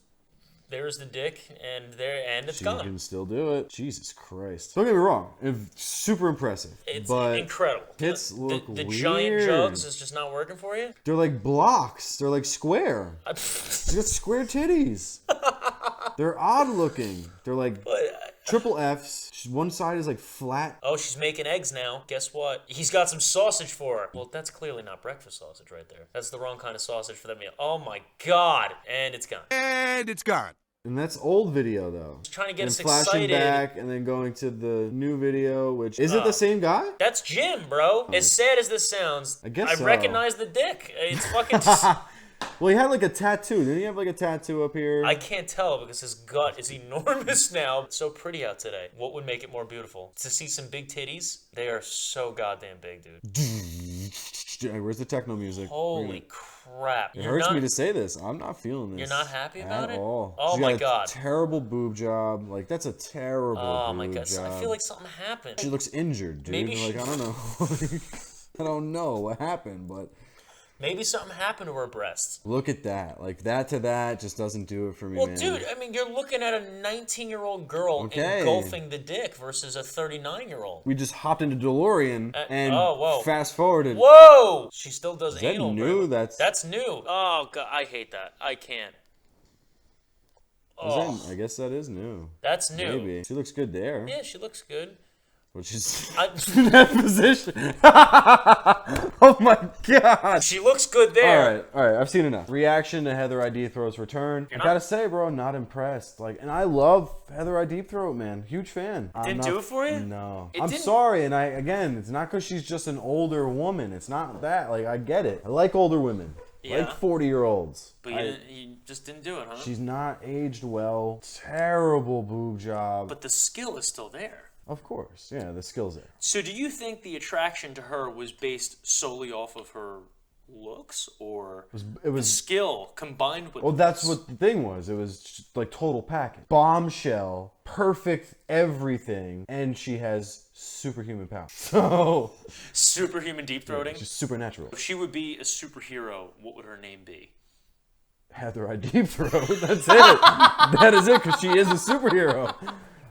Speaker 2: the dick, and it's
Speaker 1: She
Speaker 2: gone.
Speaker 1: can still do it. Jesus Christ. Don't get me wrong. Super impressive.
Speaker 2: It's
Speaker 1: but
Speaker 2: incredible.
Speaker 1: Tits look
Speaker 2: the
Speaker 1: weird.
Speaker 2: giant jugs is just not working for you?
Speaker 1: They're like blocks. They're like square. She got square titties. They're odd looking. They're like triple Fs. One side is like flat.
Speaker 2: Oh, she's making eggs now. Guess what? He's got some sausage for her. Well, that's clearly not breakfast sausage right there. That's the wrong kind of sausage for that meal. Oh my God. And it's gone.
Speaker 4: And it's gone.
Speaker 1: And that's old video though.
Speaker 2: He's trying to get
Speaker 1: and
Speaker 2: us
Speaker 1: flashing
Speaker 2: excited.
Speaker 1: back and then going to the new video, which is it the same guy?
Speaker 2: That's Jim, bro. As sad as this sounds,
Speaker 1: I guess so.
Speaker 2: recognize the dick. It's fucking...
Speaker 1: Well, he had like a tattoo. Didn't he have like a tattoo up here?
Speaker 2: I can't tell because his gut is enormous now. It's so pretty out today. What would make it more beautiful? To see some big titties? They are so goddamn big, dude.
Speaker 1: Where's the techno music?
Speaker 2: Holy crap.
Speaker 1: It hurts me to say this. I'm not feeling this.
Speaker 2: You're not happy about
Speaker 1: at
Speaker 2: it?
Speaker 1: all.
Speaker 2: Oh
Speaker 1: She
Speaker 2: my
Speaker 1: got a
Speaker 2: God.
Speaker 1: terrible boob job. Like, that's a terrible
Speaker 2: Oh
Speaker 1: boob
Speaker 2: my God.
Speaker 1: job.
Speaker 2: I feel like something happened.
Speaker 1: She looks injured, dude.
Speaker 2: Maybe
Speaker 1: like,
Speaker 2: she-
Speaker 1: I don't know. I don't know what happened, but
Speaker 2: Maybe something happened to her breasts.
Speaker 1: look at that. Like, that to that just doesn't do it for me,
Speaker 2: Well,
Speaker 1: man.
Speaker 2: dude, I mean, you're looking at a 19-year-old girl engulfing the dick versus a 39-year-old.
Speaker 1: We just hopped into DeLorean and
Speaker 2: whoa.
Speaker 1: fast forwarded.
Speaker 2: Whoa! She still does
Speaker 1: Is that
Speaker 2: anal.
Speaker 1: new?
Speaker 2: Bro.
Speaker 1: That's
Speaker 2: new. Oh God, I hate that. I can't.
Speaker 1: I guess that is new.
Speaker 2: That's new.
Speaker 1: Maybe. She looks good there.
Speaker 2: Yeah, she looks good.
Speaker 1: Which is
Speaker 2: I,
Speaker 1: in that position. Oh my God.
Speaker 2: she looks good there.
Speaker 1: All right. I've seen enough. Reaction to Heather Ideepthroat's return. I gotta say, bro, not impressed. Like, and I love Heather Ideepthroat, man. Huge fan.
Speaker 2: Didn't do it for you?
Speaker 1: No.
Speaker 2: It
Speaker 1: I'm
Speaker 2: didn't?
Speaker 1: sorry, and again, it's not because she's just an older woman. It's not that. Like, I get it. I like older women.
Speaker 2: Yeah.
Speaker 1: Like 40-year-olds.
Speaker 2: But you just didn't do it, huh?
Speaker 1: She's not aged well. Terrible boob job.
Speaker 2: But the skill is still there.
Speaker 1: Of course, yeah, the skill's there.
Speaker 2: So do you think the attraction to her was based solely off of her looks, or
Speaker 1: It
Speaker 2: the
Speaker 1: was.
Speaker 2: skill combined with
Speaker 1: Well, that's
Speaker 2: looks?
Speaker 1: what the thing was. It was just like total package. Bombshell, perfect everything, and she has superhuman power. So
Speaker 2: Superhuman deep throating?
Speaker 1: she's supernatural.
Speaker 2: If she would be a superhero, what would her name be?
Speaker 1: Heather Ideepthroat. That's it. That is it, because she is a superhero.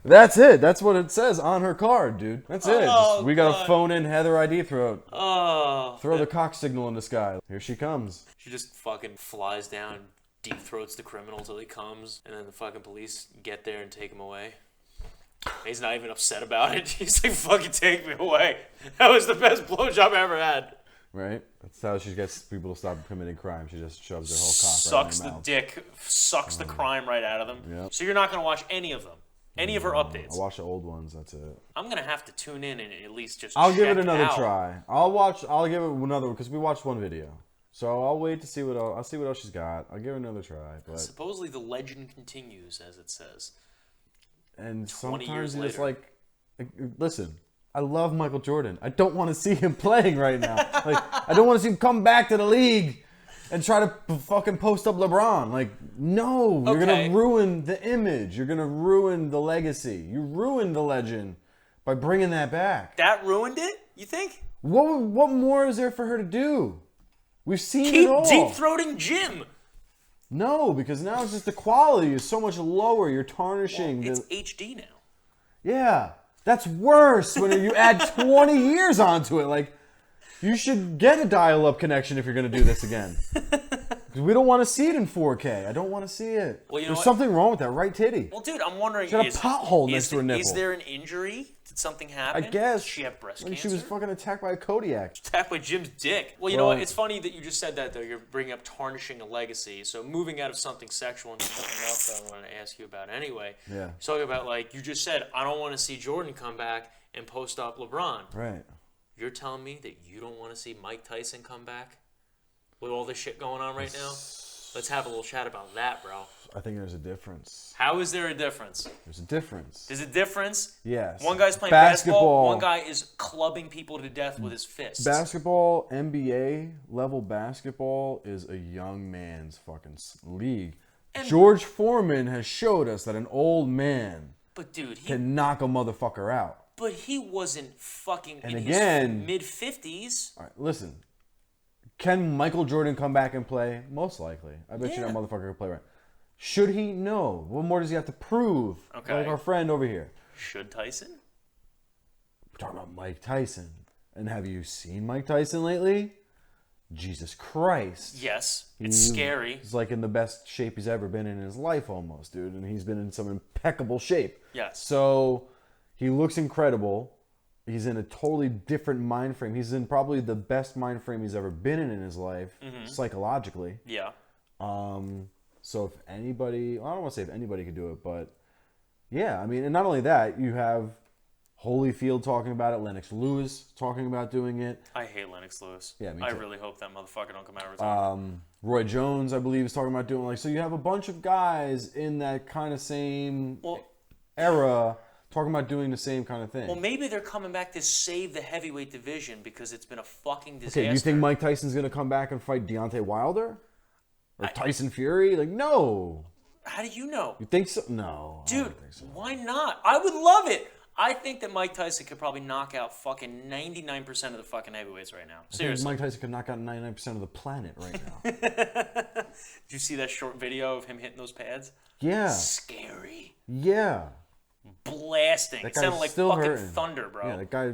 Speaker 1: That's it. That's what it says on her card, dude. That's it.
Speaker 2: Oh,
Speaker 1: We gotta
Speaker 2: God.
Speaker 1: phone in Heather Ideepthroat.
Speaker 2: Oh.
Speaker 1: Throw the cock signal in the sky. Here she comes.
Speaker 2: She just fucking flies down, deep throats the criminal till he comes, and then the fucking police get there and take him away. He's not even upset about it. He's like, fucking take me away. That was the best blowjob I ever had.
Speaker 1: Right? That's how she gets people to stop committing crime. She just shoves her whole cock
Speaker 2: Sucks
Speaker 1: right in
Speaker 2: the
Speaker 1: their mouth.
Speaker 2: dick, sucks the crime right out of them.
Speaker 1: Yep.
Speaker 2: So you're not going to watch any of them? Any of her updates?
Speaker 1: I watch the old ones. That's it.
Speaker 2: I'm going to have to tune in and at least just
Speaker 1: I'll give it
Speaker 2: check
Speaker 1: another
Speaker 2: out.
Speaker 1: try. I'll give it another, because we watched one video. So I'll wait to see what else. I'll see what else she's got. I'll give it another try. But
Speaker 2: Supposedly the legend continues, as it says.
Speaker 1: and
Speaker 2: 20
Speaker 1: sometimes
Speaker 2: years
Speaker 1: you just
Speaker 2: later.
Speaker 1: listen. I love Michael Jordan. I don't want to see him playing right now. Like, I don't want to see him come back to the league and try to fucking post up LeBron. Like, no, you're
Speaker 2: Okay.
Speaker 1: gonna ruin the image. You're gonna ruin the legacy. You ruined the legend by bringing that back.
Speaker 2: That ruined it, you think?
Speaker 1: What more is there for her to do? We've seen
Speaker 2: Keep
Speaker 1: it all.
Speaker 2: deep-throating Jim.
Speaker 1: No, because now it's just the quality is so much lower. You're tarnishing
Speaker 2: It's
Speaker 1: the.
Speaker 2: HD now.
Speaker 1: Yeah, that's worse when you add 20 years onto it. Like, you should get a dial-up connection if you're gonna do this again. Because we don't want to see it in 4K. I don't want to see it.
Speaker 2: Well, you know
Speaker 1: There's
Speaker 2: what?
Speaker 1: something wrong with that right titty.
Speaker 2: Well, dude, I'm wondering,
Speaker 1: She got a pothole next to her nipple.
Speaker 2: Is there an injury? Did something happen?
Speaker 1: I guess.
Speaker 2: Did she have breast
Speaker 1: Like
Speaker 2: cancer?
Speaker 1: she was fucking attacked by a Kodiak.
Speaker 2: Attacked by Jim's dick. Well, you know what? It's funny that you just said that, though. You're bringing up tarnishing a legacy. So moving out of something sexual into something else that I wanted to ask you about anyway.
Speaker 1: Yeah.
Speaker 2: You're talking about, like, you just said, I don't want to see Jordan come back and post up LeBron.
Speaker 1: Right.
Speaker 2: You're telling me that you don't want to see Mike Tyson come back? With all this shit going on right now? Let's have a little chat about that, bro.
Speaker 1: I think there's a difference.
Speaker 2: How is there a difference?
Speaker 1: There's a difference.
Speaker 2: There's a difference?
Speaker 1: Yes.
Speaker 2: One guy's playing basketball, one guy is clubbing people to death with his fists.
Speaker 1: Basketball, NBA level basketball is a young man's fucking league.
Speaker 2: And
Speaker 1: George Foreman has showed us that an old man
Speaker 2: but dude,
Speaker 1: can knock a motherfucker out.
Speaker 2: But he wasn't fucking
Speaker 1: and
Speaker 2: in
Speaker 1: again,
Speaker 2: his mid-50s.
Speaker 1: All right, listen. Can Michael Jordan come back and play? Most likely. I bet you that motherfucker can play right. Should he? No. What more does he have to prove?
Speaker 2: Okay.
Speaker 1: Like our friend over here.
Speaker 2: Should Tyson?
Speaker 1: We're talking about Mike Tyson. And have you seen Mike Tyson lately? Jesus Christ.
Speaker 2: Yes. It's scary.
Speaker 1: He's like in the best shape he's ever been in his life almost, dude. And he's been in some impeccable shape.
Speaker 2: Yes.
Speaker 1: So he looks incredible. He's in a totally different mind frame. He's in probably the best mind frame he's ever been in his life, psychologically.
Speaker 2: Yeah.
Speaker 1: So if anybody, I don't want to say if anybody could do it, but yeah, I mean, and not only that, you have Holyfield talking about it, Lennox Lewis talking about doing it.
Speaker 2: I hate Lennox Lewis.
Speaker 1: Yeah, me too.
Speaker 2: I really hope that motherfucker don't come out of retirement.
Speaker 1: Roy Jones, I believe, is talking about doing it. Like, so you have a bunch of guys in that kind of same era talking about doing the same kind of thing.
Speaker 2: Well, maybe they're coming back to save the heavyweight division because it's been a fucking disaster.
Speaker 1: Okay, you think Mike Tyson's going to come back and fight Deontay Wilder? Or Tyson Fury? Like, no.
Speaker 2: How do you know?
Speaker 1: You think so? No.
Speaker 2: Dude,
Speaker 1: I don't think so.
Speaker 2: why not? I would love it. I think that Mike Tyson could probably knock out fucking 99% of the fucking heavyweights right now. Seriously.
Speaker 1: Mike Tyson could knock out 99% of the planet right now.
Speaker 2: Did you see that short video of him hitting those pads?
Speaker 1: Yeah.
Speaker 2: Scary.
Speaker 1: Yeah.
Speaker 2: Blasting. It sounded like
Speaker 1: still
Speaker 2: fucking
Speaker 1: hurting.
Speaker 2: thunder, bro.
Speaker 1: Yeah, that guy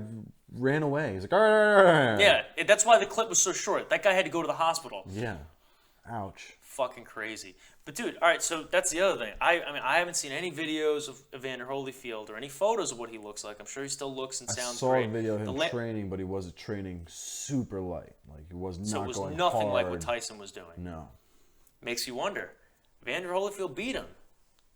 Speaker 1: ran away. He's like, "Arr!"
Speaker 2: Yeah, that's why the clip was so short. That guy had to go to the hospital.
Speaker 1: Yeah. Ouch.
Speaker 2: Fucking crazy. But dude, all right, so that's the other thing. I mean, I haven't seen any videos of Evander Holyfield or any photos of what he looks like. I'm sure he still looks and sounds great.
Speaker 1: I saw a video of him training, but he wasn't training super light. Like, he was not
Speaker 2: So it was
Speaker 1: going
Speaker 2: nothing
Speaker 1: hard.
Speaker 2: like what Tyson was doing.
Speaker 1: No.
Speaker 2: Makes you wonder. Evander Holyfield beat him.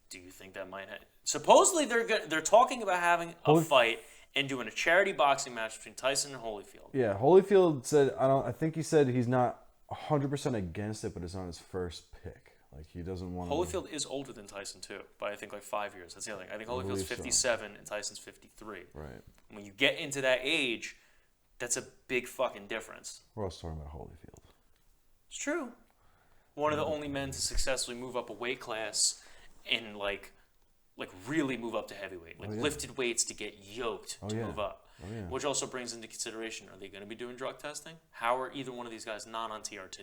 Speaker 2: Do you think that might happen? Supposedly they're talking about having a fight and doing a charity boxing match between Tyson and Holyfield.
Speaker 1: Yeah, Holyfield said, I think he said he's not 100% against it, but it's on his first pick. Like, he doesn't want to...
Speaker 2: Holyfield is older than Tyson, too, by I think like 5 years. That's the other thing. I think Holyfield's 57 and Tyson's 53.
Speaker 1: Right.
Speaker 2: When you get into that age, that's a big fucking difference.
Speaker 1: We're also talking about Holyfield.
Speaker 2: It's true. One of the only men to successfully move up a weight class and like really move up to heavyweight. Like lifted weights to get yoked to move up.
Speaker 1: Oh, yeah.
Speaker 2: Which also brings into consideration, are they going to be doing drug testing? How are either one of these guys not on TRT?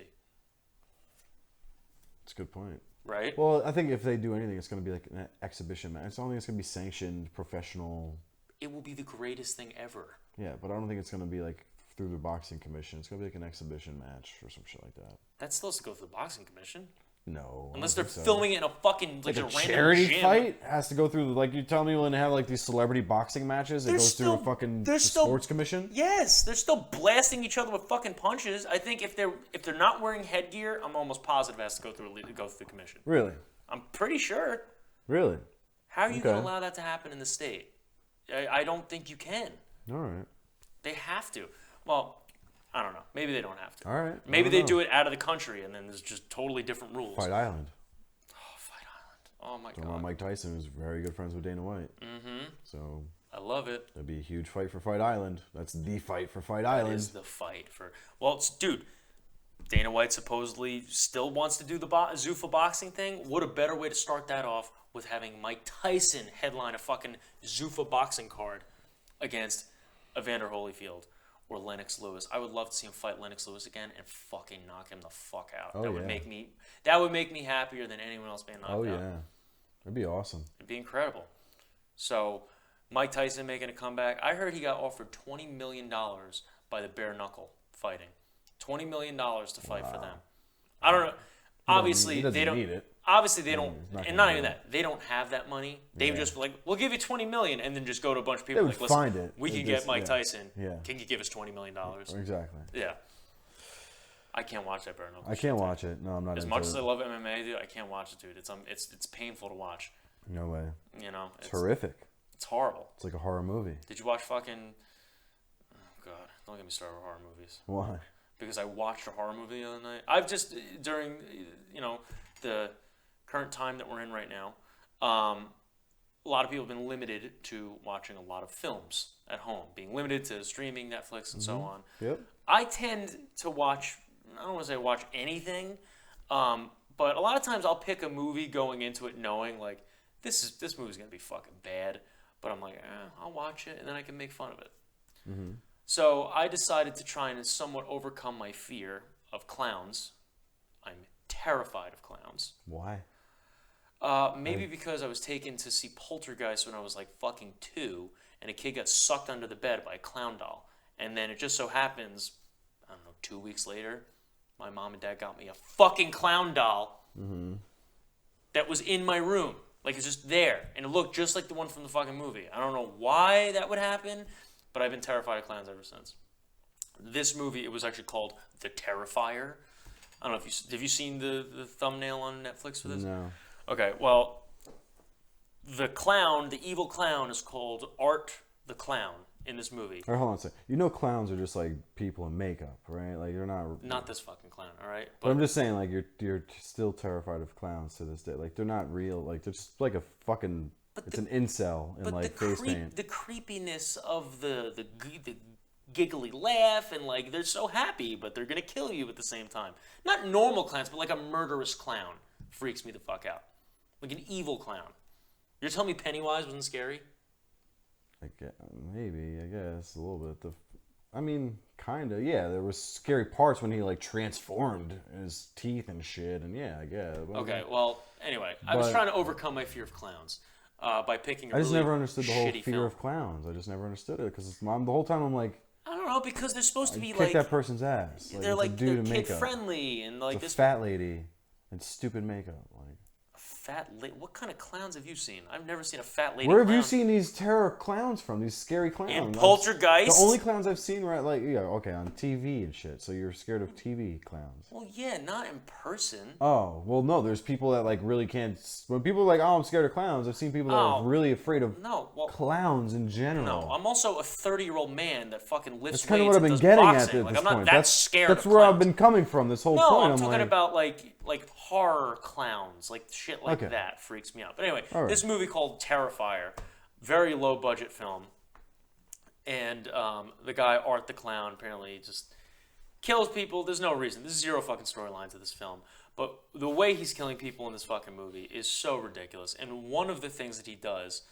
Speaker 1: That's a good point.
Speaker 2: Right?
Speaker 1: Well, I think if they do anything, it's going to be like an exhibition match. I don't think it's going to be sanctioned, professional.
Speaker 2: It will be the greatest thing ever.
Speaker 1: Yeah, but I don't think it's going to be like through the boxing commission. It's going to be like an exhibition match or some shit like that.
Speaker 2: That's supposed to go through the boxing commission.
Speaker 1: No.
Speaker 2: Unless they're filming it in a fucking like a random
Speaker 1: charity
Speaker 2: gym.
Speaker 1: fight has to go through, like, you tell me when they have like these celebrity boxing matches, it goes through a fucking sports commission?
Speaker 2: Yes, they're still blasting each other with fucking punches. I think if they're not wearing headgear, I'm almost positive it has to go through the commission.
Speaker 1: Really?
Speaker 2: I'm pretty sure.
Speaker 1: Really?
Speaker 2: How are you going to allow that to happen in the state? I don't think you can.
Speaker 1: All right.
Speaker 2: They have to. Well, I don't know. Maybe they don't have to.
Speaker 1: All right.
Speaker 2: Maybe they do it out of the country, and then there's just totally different rules.
Speaker 1: Fight Island.
Speaker 2: Oh, Fight Island. Oh, my
Speaker 1: Well,
Speaker 2: God.
Speaker 1: Mike Tyson is very good friends with Dana White. Mm-hmm. So
Speaker 2: I love it.
Speaker 1: it'd be a huge fight for Fight Island. That's the fight for Fight
Speaker 2: That
Speaker 1: Island.
Speaker 2: is the fight for... Well, dude, Dana White supposedly still wants to do the Zuffa boxing thing. What a better way to start that off with having Mike Tyson headline a fucking Zuffa boxing card against Evander Holyfield or Lennox Lewis. I would love to see him fight Lennox Lewis again and fucking knock him the fuck out.
Speaker 1: Oh,
Speaker 2: that would make me happier than anyone else being knocked out.
Speaker 1: Oh, yeah. That'd be awesome.
Speaker 2: It'd be incredible. So, Mike Tyson making a comeback. I heard he got offered $20 million by the bare knuckle fighting. $20 million to fight for them. I don't know. obviously
Speaker 1: He doesn't
Speaker 2: they don't
Speaker 1: need it.
Speaker 2: Obviously they don't,
Speaker 1: he's not
Speaker 2: and
Speaker 1: gonna
Speaker 2: not
Speaker 1: do
Speaker 2: even
Speaker 1: it.
Speaker 2: that. They don't have that money. They
Speaker 1: Yeah.
Speaker 2: just be like, we'll give you 20 million, and then just go to a bunch of people
Speaker 1: They
Speaker 2: like,
Speaker 1: would
Speaker 2: listen,
Speaker 1: find it.
Speaker 2: we
Speaker 1: They
Speaker 2: can
Speaker 1: just-
Speaker 2: get Mike
Speaker 1: yeah.
Speaker 2: Tyson.
Speaker 1: Yeah.
Speaker 2: Can you give us $20 million?
Speaker 1: Exactly.
Speaker 2: Yeah. I can't watch that bare knuckle
Speaker 1: I
Speaker 2: shit,
Speaker 1: can't
Speaker 2: dude.
Speaker 1: watch it. No, I'm not
Speaker 2: As
Speaker 1: into
Speaker 2: much
Speaker 1: it.
Speaker 2: as I love MMA, dude, I can't watch it, dude. It's painful to watch.
Speaker 1: No way.
Speaker 2: You know,
Speaker 1: It's horrific.
Speaker 2: It's horrible.
Speaker 1: It's like a horror movie.
Speaker 2: Did you watch fucking? Oh God, don't get me started with horror movies.
Speaker 1: Why?
Speaker 2: Because I watched a horror movie the other night. I've just during the current time that we're in right now, a lot of people have been limited to watching a lot of films at home, being limited to streaming, Netflix, and so on.
Speaker 1: Yep.
Speaker 2: I tend to watch. I don't want to say watch anything, but a lot of times I'll pick a movie going into it knowing like this movie's gonna be fucking bad, but I'm like, I'll watch it and then I can make fun of it.
Speaker 1: Mm-hmm.
Speaker 2: So I decided to try and somewhat overcome my fear of clowns. I'm terrified of clowns.
Speaker 1: Why?
Speaker 2: Maybe because I was taken to see Poltergeist when I was like fucking 2, and a kid got sucked under the bed by a clown doll. And then it just so happens, I don't know, 2 weeks later, my mom and dad got me a fucking clown doll that was in my room. Like, it's just there. And it looked just like the one from the fucking movie. I don't know why that would happen, but I've been terrified of clowns ever since. This movie, it was actually called The Terrifier. I don't know if have you seen the thumbnail on Netflix for this?
Speaker 1: No.
Speaker 2: Okay, well, the clown, the evil clown, is called Art the Clown in this movie.
Speaker 1: All right, hold on a second. You know clowns are just like people in makeup, right? Like you're not.
Speaker 2: Not this fucking clown, all right?
Speaker 1: But I'm just saying, like you're still terrified of clowns to this day. Like they're not real. Like they're just like a fucking. It's an incel in like face paint.
Speaker 2: The creepiness of the giggly laugh, and like they're so happy, but they're gonna kill you at the same time. Not normal clowns, but like a murderous clown freaks me the fuck out. Like an evil clown. You're telling me Pennywise wasn't scary?
Speaker 1: Maybe, I guess a little bit. I mean, kinda. Yeah, there was scary parts when he like transformed his teeth and shit, and yeah, I guess.
Speaker 2: Okay, well, anyway, I was trying to overcome my fear of clowns by picking a
Speaker 1: I just
Speaker 2: really
Speaker 1: never understood the whole
Speaker 2: shitty
Speaker 1: fear
Speaker 2: film.
Speaker 1: of clowns. I just never understood it because the whole time I'm like,
Speaker 2: I don't know, because they're supposed to be
Speaker 1: kick
Speaker 2: like
Speaker 1: that person's ass.
Speaker 2: they're
Speaker 1: it's
Speaker 2: like
Speaker 1: a dude
Speaker 2: they're
Speaker 1: in
Speaker 2: kid
Speaker 1: makeup.
Speaker 2: friendly and like
Speaker 1: It's a
Speaker 2: this
Speaker 1: fat lady and stupid makeup. Like,
Speaker 2: what kind of clowns have you seen? I've never seen a fat lady.
Speaker 1: where have
Speaker 2: clown.
Speaker 1: you seen these terror clowns from? These scary clowns?
Speaker 2: In Poltergeist?
Speaker 1: The only clowns I've seen were like on TV and shit. So you're scared of TV clowns?
Speaker 2: Well, yeah, not in person.
Speaker 1: Oh well, no. There's people that like really can't. When people are like, "Oh, I'm scared of clowns," I've seen people that are really afraid of clowns in general.
Speaker 2: No, I'm also a 30-year-old man that fucking lifts
Speaker 1: That's kind of what
Speaker 2: weights
Speaker 1: I've been
Speaker 2: and does
Speaker 1: getting
Speaker 2: boxing.
Speaker 1: at
Speaker 2: Like,
Speaker 1: this
Speaker 2: I'm not
Speaker 1: point.
Speaker 2: that scared
Speaker 1: That's
Speaker 2: of
Speaker 1: where
Speaker 2: clowns.
Speaker 1: I've been coming from this whole
Speaker 2: No,
Speaker 1: point.
Speaker 2: I'm talking
Speaker 1: like,
Speaker 2: about like horror clowns, like shit like
Speaker 1: Okay.
Speaker 2: that freaks me out. But anyway,
Speaker 1: All right.
Speaker 2: this movie called Terrifier, very low budget film, and the guy Art the Clown apparently just kills people. There's no reason. There's zero fucking storyline to this film, but the way he's killing people in this fucking movie is so ridiculous. And one of the things that he does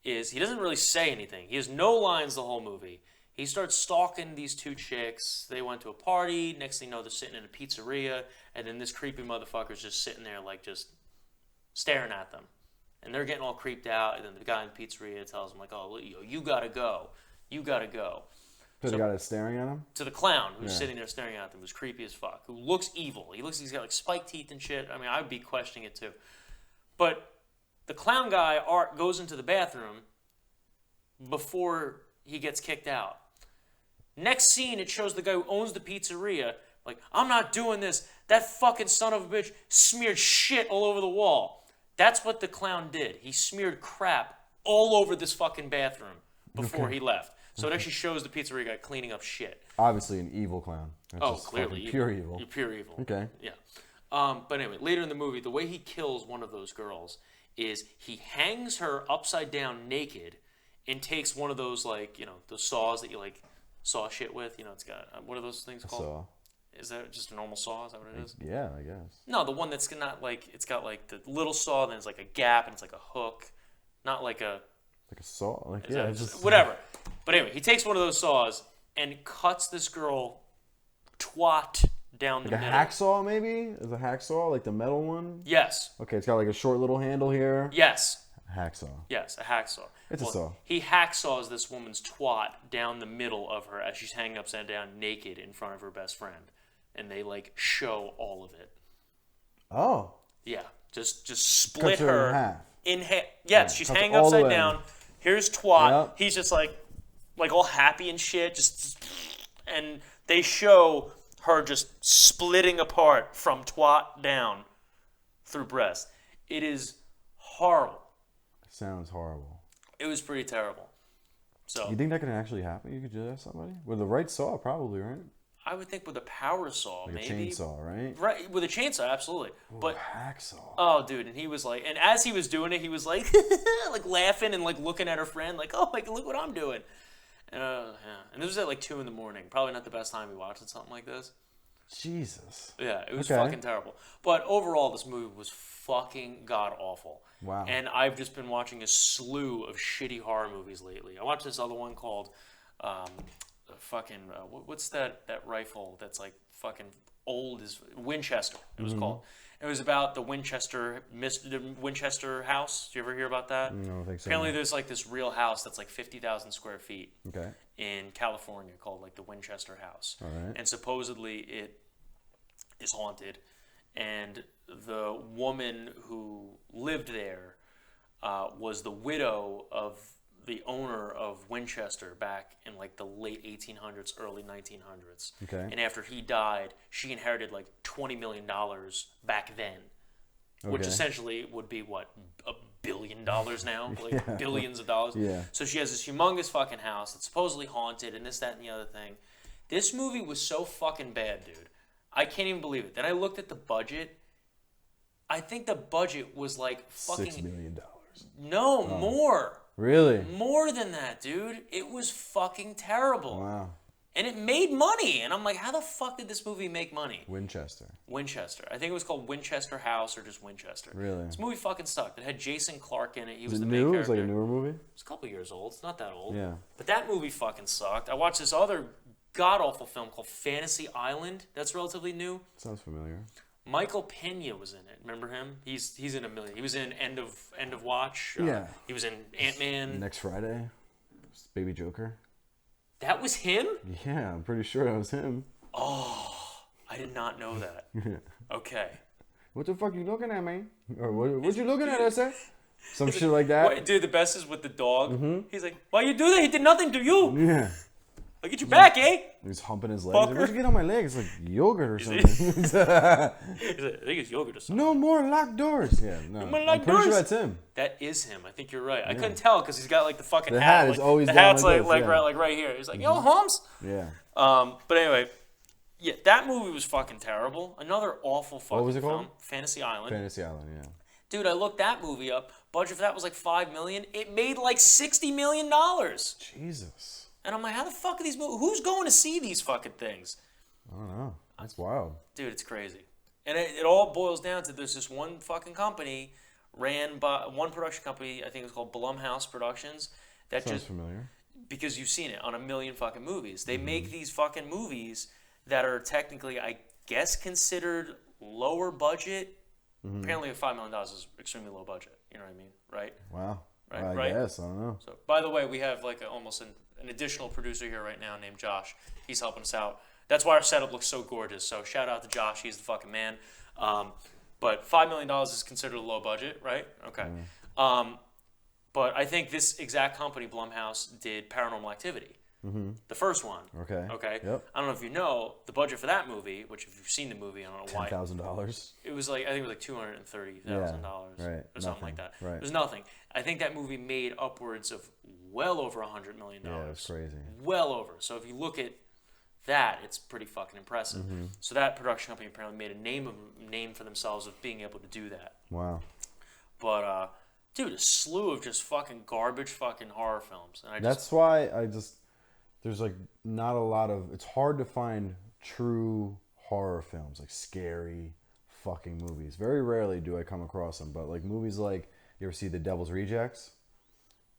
Speaker 2: is he doesn't really say anything. He has no lines the whole movie. He starts stalking these two chicks. They went to a party. Next thing you know, they're sitting in a pizzeria. And then this creepy motherfucker's just sitting there, like, just staring at them. And they're getting all creeped out. And then the guy in the pizzeria tells them, like, oh, you gotta go. You gotta go.
Speaker 1: So the guy that's staring at him?
Speaker 2: To the clown who's sitting there staring at them, who's creepy as fuck, who looks evil. He's got, like, spiked teeth and shit. I mean, I would be questioning it, too. But the clown guy, Art, goes into the bathroom before he gets kicked out. Next scene, it shows the guy who owns the pizzeria, like, I'm not doing this. That fucking son of a bitch smeared shit all over the wall. That's what the clown did. He smeared crap all over this fucking bathroom before he left. So it actually shows the pizzeria guy cleaning up shit.
Speaker 1: Obviously an evil clown. That's just
Speaker 2: Clearly
Speaker 1: fucking pure evil.
Speaker 2: You're pure evil.
Speaker 1: Okay.
Speaker 2: Yeah. But anyway, later in the movie, the way he kills one of those girls is he hangs her upside down naked and takes one of those, like, those saws that you, like, saw shit with. It's got, what are those things called?
Speaker 1: Saw.
Speaker 2: Is that just a normal saw? Is that what it is?
Speaker 1: Yeah, I guess.
Speaker 2: No, the one that's not, like, it's got, like, the little saw, then it's, like, a gap, and it's, like, a hook. Not like a...
Speaker 1: Like a saw? Like,
Speaker 2: Is
Speaker 1: yeah,
Speaker 2: that-
Speaker 1: it's just...
Speaker 2: whatever. But anyway, he takes one of those saws and cuts this girl twat down the
Speaker 1: Like a
Speaker 2: middle.
Speaker 1: hacksaw, maybe? Is a hacksaw, like the metal one?
Speaker 2: Yes.
Speaker 1: Okay, it's got like a short little handle here.
Speaker 2: Yes.
Speaker 1: Hacksaw.
Speaker 2: Yes, a hacksaw.
Speaker 1: It's a saw.
Speaker 2: He hacksaws this woman's twat down the middle of her as she's hanging upside down naked in front of her best friend. And they, like, show all of it.
Speaker 1: Oh.
Speaker 2: Yeah, just split
Speaker 1: Cuts her in half.
Speaker 2: Yes, she's
Speaker 1: cuts
Speaker 2: hanging
Speaker 1: all the
Speaker 2: upside
Speaker 1: way.
Speaker 2: down. Here's Twat.
Speaker 1: Yep.
Speaker 2: He's just like all happy and shit. And they show her just splitting apart from Twat down through breast. It is horrible.
Speaker 1: Sounds horrible.
Speaker 2: It was pretty terrible. So
Speaker 1: You think that can actually happen? You could do that to somebody? With the right saw, probably, right?
Speaker 2: I would think with a power saw,
Speaker 1: Like
Speaker 2: maybe.
Speaker 1: a chainsaw, right?
Speaker 2: Right, with a chainsaw, absolutely. But
Speaker 1: hacksaw.
Speaker 2: oh, dude, and he was like, and as he was doing it, he was like, like laughing and like looking at her friend, like, oh, like look what I'm doing. Yeah. And this was at like 2 a.m. Probably not the best time we watched something like this.
Speaker 1: Jesus.
Speaker 2: Yeah, it was
Speaker 1: Okay.
Speaker 2: fucking terrible. But overall, this movie was fucking god awful.
Speaker 1: Wow.
Speaker 2: And I've just been watching a slew of shitty horror movies lately. I watched this other one called, what's that rifle that's like fucking old as Winchester? It was called. It was about the Winchester house. Did you ever hear about that?
Speaker 1: I don't think so.
Speaker 2: Apparently, there's like this real house that's like 50,000 square feet
Speaker 1: Okay.
Speaker 2: in California called like the Winchester House.
Speaker 1: All right.
Speaker 2: And supposedly it is haunted. And the woman who lived there was the widow of the owner of Winchester back in like the late 1800s, early 1900s.
Speaker 1: Okay.
Speaker 2: And after he died, she inherited like $20 million back then, which
Speaker 1: Okay.
Speaker 2: essentially would be what, $1 billion now? Like billions of dollars?
Speaker 1: Yeah.
Speaker 2: So she has this humongous fucking house that's supposedly haunted and this, that, and the other thing. This movie was so fucking bad, dude. I can't even believe it. Then I looked at the budget. I think the budget was like fucking...
Speaker 1: $6 million.
Speaker 2: No, more.
Speaker 1: Really?
Speaker 2: More than that, dude. It was fucking terrible.
Speaker 1: Wow.
Speaker 2: And it made money. And I'm like, how the fuck did this movie make money?
Speaker 1: Winchester.
Speaker 2: Winchester. I think it was called Winchester House or just Winchester.
Speaker 1: Really?
Speaker 2: This movie fucking sucked. It had Jason Clarke in it. He
Speaker 1: Is
Speaker 2: was
Speaker 1: it
Speaker 2: the main
Speaker 1: new?
Speaker 2: character.
Speaker 1: It's like a newer movie?
Speaker 2: It's a couple years old. It's not that old.
Speaker 1: Yeah.
Speaker 2: But that movie fucking sucked. I watched this other god-awful film called Fantasy Island. That's relatively new.
Speaker 1: Sounds familiar.
Speaker 2: Michael Pena was in it. Remember him? He's in a million. He was in End of Watch.
Speaker 1: Yeah.
Speaker 2: He was in Ant-Man.
Speaker 1: Next Friday? It's Baby Joker?
Speaker 2: That was him?
Speaker 1: Yeah, I'm pretty sure that was him.
Speaker 2: Oh, I did not know that. Okay.
Speaker 1: What the fuck you looking at, man? Or what you looking at, sir? Some shit like that?
Speaker 2: Wait, dude, the best is with the dog. He's like, why you do that? He did nothing to you.
Speaker 1: Yeah.
Speaker 2: I'll get you back, eh?
Speaker 1: He's humping his legs. Like,
Speaker 2: Fucker.
Speaker 1: what'd you get on my legs? It's like yogurt or something.
Speaker 2: He's like, I think it's yogurt or something.
Speaker 1: No more locked doors. Yeah, no.
Speaker 2: more
Speaker 1: I'm
Speaker 2: locked
Speaker 1: pretty sure
Speaker 2: doors.
Speaker 1: that's him.
Speaker 2: That is him. I think you're right. I couldn't tell because he's got like the fucking
Speaker 1: The
Speaker 2: hat.
Speaker 1: hat is
Speaker 2: like,
Speaker 1: always
Speaker 2: the
Speaker 1: down
Speaker 2: hat's
Speaker 1: like
Speaker 2: like
Speaker 1: this, yeah.
Speaker 2: right here. He's like, yo, Holmes.
Speaker 1: Yeah.
Speaker 2: But anyway, yeah, that movie was fucking terrible. Another awful fucking
Speaker 1: was it called?
Speaker 2: film. Fantasy Island.
Speaker 1: Fantasy Island, yeah.
Speaker 2: Dude, I looked that movie up. Budget for that was like $5 million. It made like $60 million.
Speaker 1: Jesus.
Speaker 2: And I'm like, how the fuck are these movies? Who's going to see these fucking things?
Speaker 1: I don't know. That's wild.
Speaker 2: Dude, it's crazy. And it all boils down to there's this one fucking company ran by one production company, I think it was called Blumhouse Productions, that
Speaker 1: Sounds
Speaker 2: just
Speaker 1: familiar.
Speaker 2: because you've seen it on a million fucking movies. They make these fucking movies that are technically, I guess, considered lower budget. Apparently, $5 million is extremely low budget. You know what I mean, right?
Speaker 1: Wow.
Speaker 2: Right,
Speaker 1: I
Speaker 2: right.
Speaker 1: guess. I don't know.
Speaker 2: So, by the way, we have like almost an additional producer here right now named Josh. He's helping us out. That's why our setup looks so gorgeous. So shout out to Josh. He's the fucking man. But $5 million is considered a low budget, right? Okay. But I think this exact company, Blumhouse, did Paranormal Activity. The first one.
Speaker 1: Okay.
Speaker 2: Okay.
Speaker 1: Yep.
Speaker 2: I don't know if you know the budget for that movie, which if you've seen the movie, I don't know why.
Speaker 1: $10,000.
Speaker 2: It was like I think it was like $230,000
Speaker 1: right.
Speaker 2: or something like that.
Speaker 1: Right.
Speaker 2: It was nothing. I think that movie made upwards of well over $100 million.
Speaker 1: Yeah, it's crazy.
Speaker 2: Well over. So if you look at that, it's pretty fucking impressive. So that production company apparently made a name for themselves of being able to do that.
Speaker 1: Wow.
Speaker 2: But dude, a slew of just fucking garbage fucking horror films. And
Speaker 1: That's why there's like not a lot of, it's hard to find true horror films, like scary fucking movies. Very rarely do I come across them, but like movies like, you ever see The Devil's Rejects?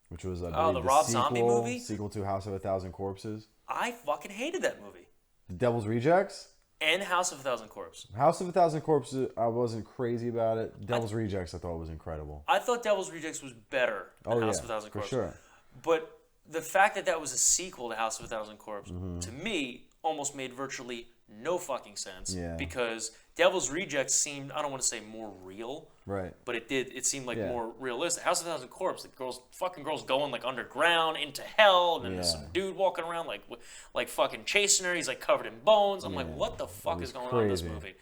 Speaker 1: Which was, I believe,
Speaker 2: the Rob Zombie movie?
Speaker 1: Sequel to House of a Thousand Corpses.
Speaker 2: I fucking hated that movie.
Speaker 1: The Devil's Rejects?
Speaker 2: And House of a Thousand Corpses.
Speaker 1: House of a Thousand Corpses, I wasn't crazy about it. Devil's Rejects, I thought was incredible.
Speaker 2: I thought Devil's Rejects was better than House of a Thousand
Speaker 1: for
Speaker 2: Corpses.
Speaker 1: sure.
Speaker 2: But the fact that that was a sequel to House of a Thousand Corpses, to me, almost made virtually no fucking sense.
Speaker 1: Yeah.
Speaker 2: Because Devil's Rejects seemed, I don't want to say more real,
Speaker 1: Right.
Speaker 2: but it seemed like
Speaker 1: Yeah.
Speaker 2: more realistic. House of a Thousand Corpses, the fucking girls going like underground into hell, and then there's
Speaker 1: Yeah.
Speaker 2: some dude walking around like fucking chasing her. He's like covered in bones. I'm like,
Speaker 1: Yeah.
Speaker 2: what the fuck
Speaker 1: was
Speaker 2: is going on in this
Speaker 1: crazy.
Speaker 2: movie?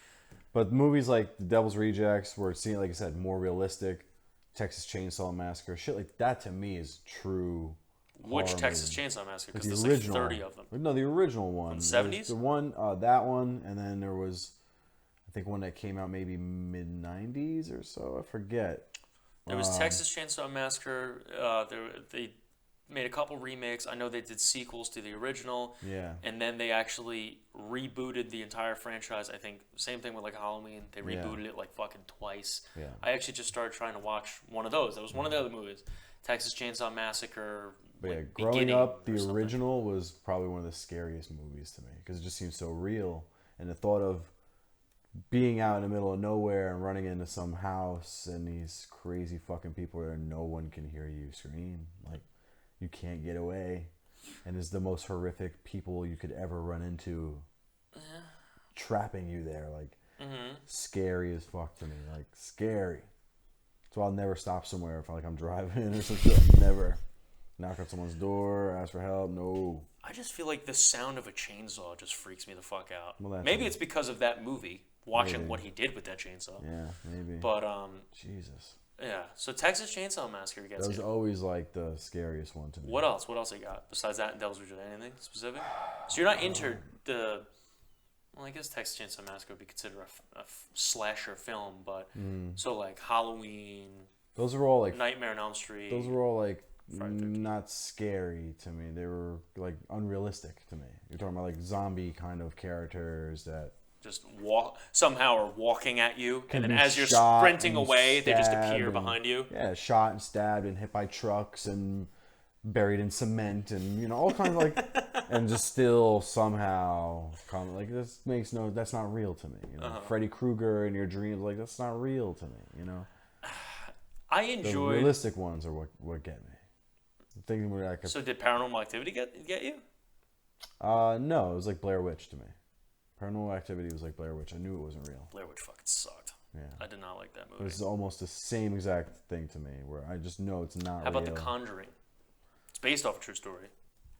Speaker 1: But movies like The Devil's Rejects, where it's seen, like I said, more realistic, Texas Chainsaw Massacre, shit like that to me is true.
Speaker 2: Which
Speaker 1: horror
Speaker 2: Texas
Speaker 1: movie.
Speaker 2: Chainsaw Massacre?
Speaker 1: Like
Speaker 2: Because
Speaker 1: the
Speaker 2: there's like
Speaker 1: original.
Speaker 2: 30 of them.
Speaker 1: No, the original one.
Speaker 2: the
Speaker 1: There's
Speaker 2: 70s?
Speaker 1: The one, that one, and then there was, I think one that came out maybe mid '90s or so. I forget.
Speaker 2: There was Texas Chainsaw Massacre. They made a couple remakes. I know they did sequels to the original.
Speaker 1: Yeah.
Speaker 2: And then they actually rebooted the entire franchise. I think same thing with like Halloween. They rebooted it like fucking twice.
Speaker 1: Yeah.
Speaker 2: I actually just started trying to watch one of those. That was one of the other movies. Texas Chainsaw Massacre.
Speaker 1: But yeah,
Speaker 2: like,
Speaker 1: growing
Speaker 2: Beginning
Speaker 1: up,
Speaker 2: or
Speaker 1: the
Speaker 2: something.
Speaker 1: original was probably one of the scariest movies to me because it just seems so real. And the thought of being out in the middle of nowhere and running into some house and these crazy fucking people there, no one can hear you scream. Like, you can't get away. And it's the most horrific people you could ever run into trapping you there. Like, scary as fuck to me. Like, scary. So I'll never stop somewhere if I'm driving or some shit. I'll never knock on someone's door, ask for help. No.
Speaker 2: I just feel like the sound of a chainsaw just freaks me the fuck out.
Speaker 1: Well, that's
Speaker 2: Maybe
Speaker 1: it.
Speaker 2: it's because of that movie, watching
Speaker 1: Maybe.
Speaker 2: what he did with that chainsaw.
Speaker 1: Yeah, maybe.
Speaker 2: But
Speaker 1: Jesus.
Speaker 2: yeah. So Texas Chainsaw Massacre
Speaker 1: That
Speaker 2: gets
Speaker 1: was
Speaker 2: you.
Speaker 1: always like the scariest one to me.
Speaker 2: What else? What else you got besides that and Devil's Rejects? Anything specific? So you're not into the. Well, I guess Texas Chainsaw Massacre would be considered a slasher film, but so like Halloween,
Speaker 1: Those were all like
Speaker 2: Nightmare on Elm Street.
Speaker 1: those were all like
Speaker 2: Friday the 13th.
Speaker 1: not scary to me. They were like unrealistic to me. You're talking about like zombie kind of characters that
Speaker 2: just somehow are walking at you,
Speaker 1: can
Speaker 2: and then
Speaker 1: be
Speaker 2: as you're
Speaker 1: shot
Speaker 2: sprinting
Speaker 1: and
Speaker 2: away, they just
Speaker 1: stabbed
Speaker 2: appear
Speaker 1: and-
Speaker 2: behind you.
Speaker 1: Yeah, shot and stabbed and hit by trucks and buried in cement and all kinds of like and just still somehow come like that's not real to me. Freddy Krueger in your dreams, like that's not real to me.
Speaker 2: I
Speaker 1: The
Speaker 2: enjoyed.
Speaker 1: realistic ones are what get me. Thinking we're like
Speaker 2: So did Paranormal Activity get you?
Speaker 1: no, it was like Blair Witch to me. Paranormal Activity was like Blair Witch. I knew it wasn't real.
Speaker 2: Blair Witch fucking sucked.
Speaker 1: Yeah.
Speaker 2: I did not like that
Speaker 1: It
Speaker 2: movie.
Speaker 1: was almost the same exact thing to me, where I just know it's not
Speaker 2: How about
Speaker 1: real.
Speaker 2: The Conjuring? It's based off a true story.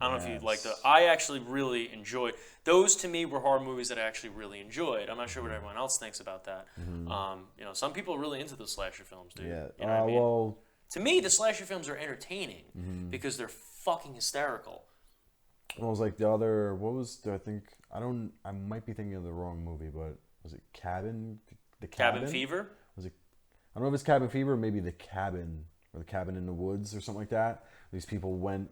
Speaker 2: I don't know if you
Speaker 1: Yes.
Speaker 2: like the. I actually really enjoyed those. To me, were horror movies that I actually really enjoyed. I'm not sure what everyone else thinks about that. Some people are really into the slasher films, dude.
Speaker 1: Yeah.
Speaker 2: You know what I mean?
Speaker 1: Well,
Speaker 2: To me, the slasher films are entertaining because they're fucking hysterical.
Speaker 1: it was like the other. What was I think? I might be thinking of the wrong movie, but was it Cabin? The
Speaker 2: Cabin Fever.
Speaker 1: Was it? I don't know if it's Cabin Fever, or maybe The Cabin or The Cabin in the Woods or something like that. These people went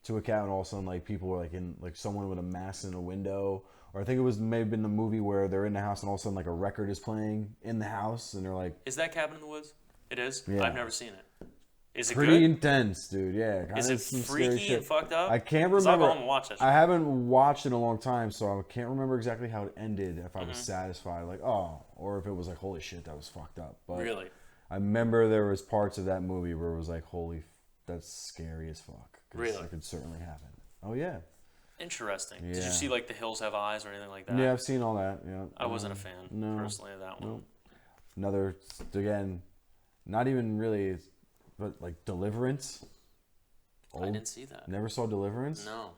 Speaker 1: to a cabin, all of a sudden, like people were like in like someone with a mask in a window, or I think it was maybe in the movie where they're in the house and all of a sudden like a record is playing in the house and they're like
Speaker 2: Is that Cabin in the Woods? It is.
Speaker 1: Yeah.
Speaker 2: I've never seen it. Is it
Speaker 1: pretty
Speaker 2: good?
Speaker 1: intense, dude. Yeah.
Speaker 2: Is
Speaker 1: kinda
Speaker 2: it
Speaker 1: some scary
Speaker 2: freaky
Speaker 1: shit.
Speaker 2: and fucked up?
Speaker 1: I can't
Speaker 2: 'Cause I'll
Speaker 1: remember.
Speaker 2: go home and watch that shit.
Speaker 1: I haven't watched it in a long time, so I can't remember exactly how it ended. If I was satisfied, like or if it was like holy shit, that was fucked up. But
Speaker 2: Really?
Speaker 1: I remember there was parts of that movie where it was like that's scary as fuck. 'Cause
Speaker 2: Really?
Speaker 1: It could certainly happen. Oh yeah.
Speaker 2: Interesting. Did
Speaker 1: Yeah.
Speaker 2: you see like The Hills Have Eyes or anything like that?
Speaker 1: Yeah, I've seen all that. Yeah.
Speaker 2: I wasn't a fan personally of that one.
Speaker 1: No. Another again, not even really, but like Deliverance.
Speaker 2: I didn't see that.
Speaker 1: Never saw Deliverance.
Speaker 2: No.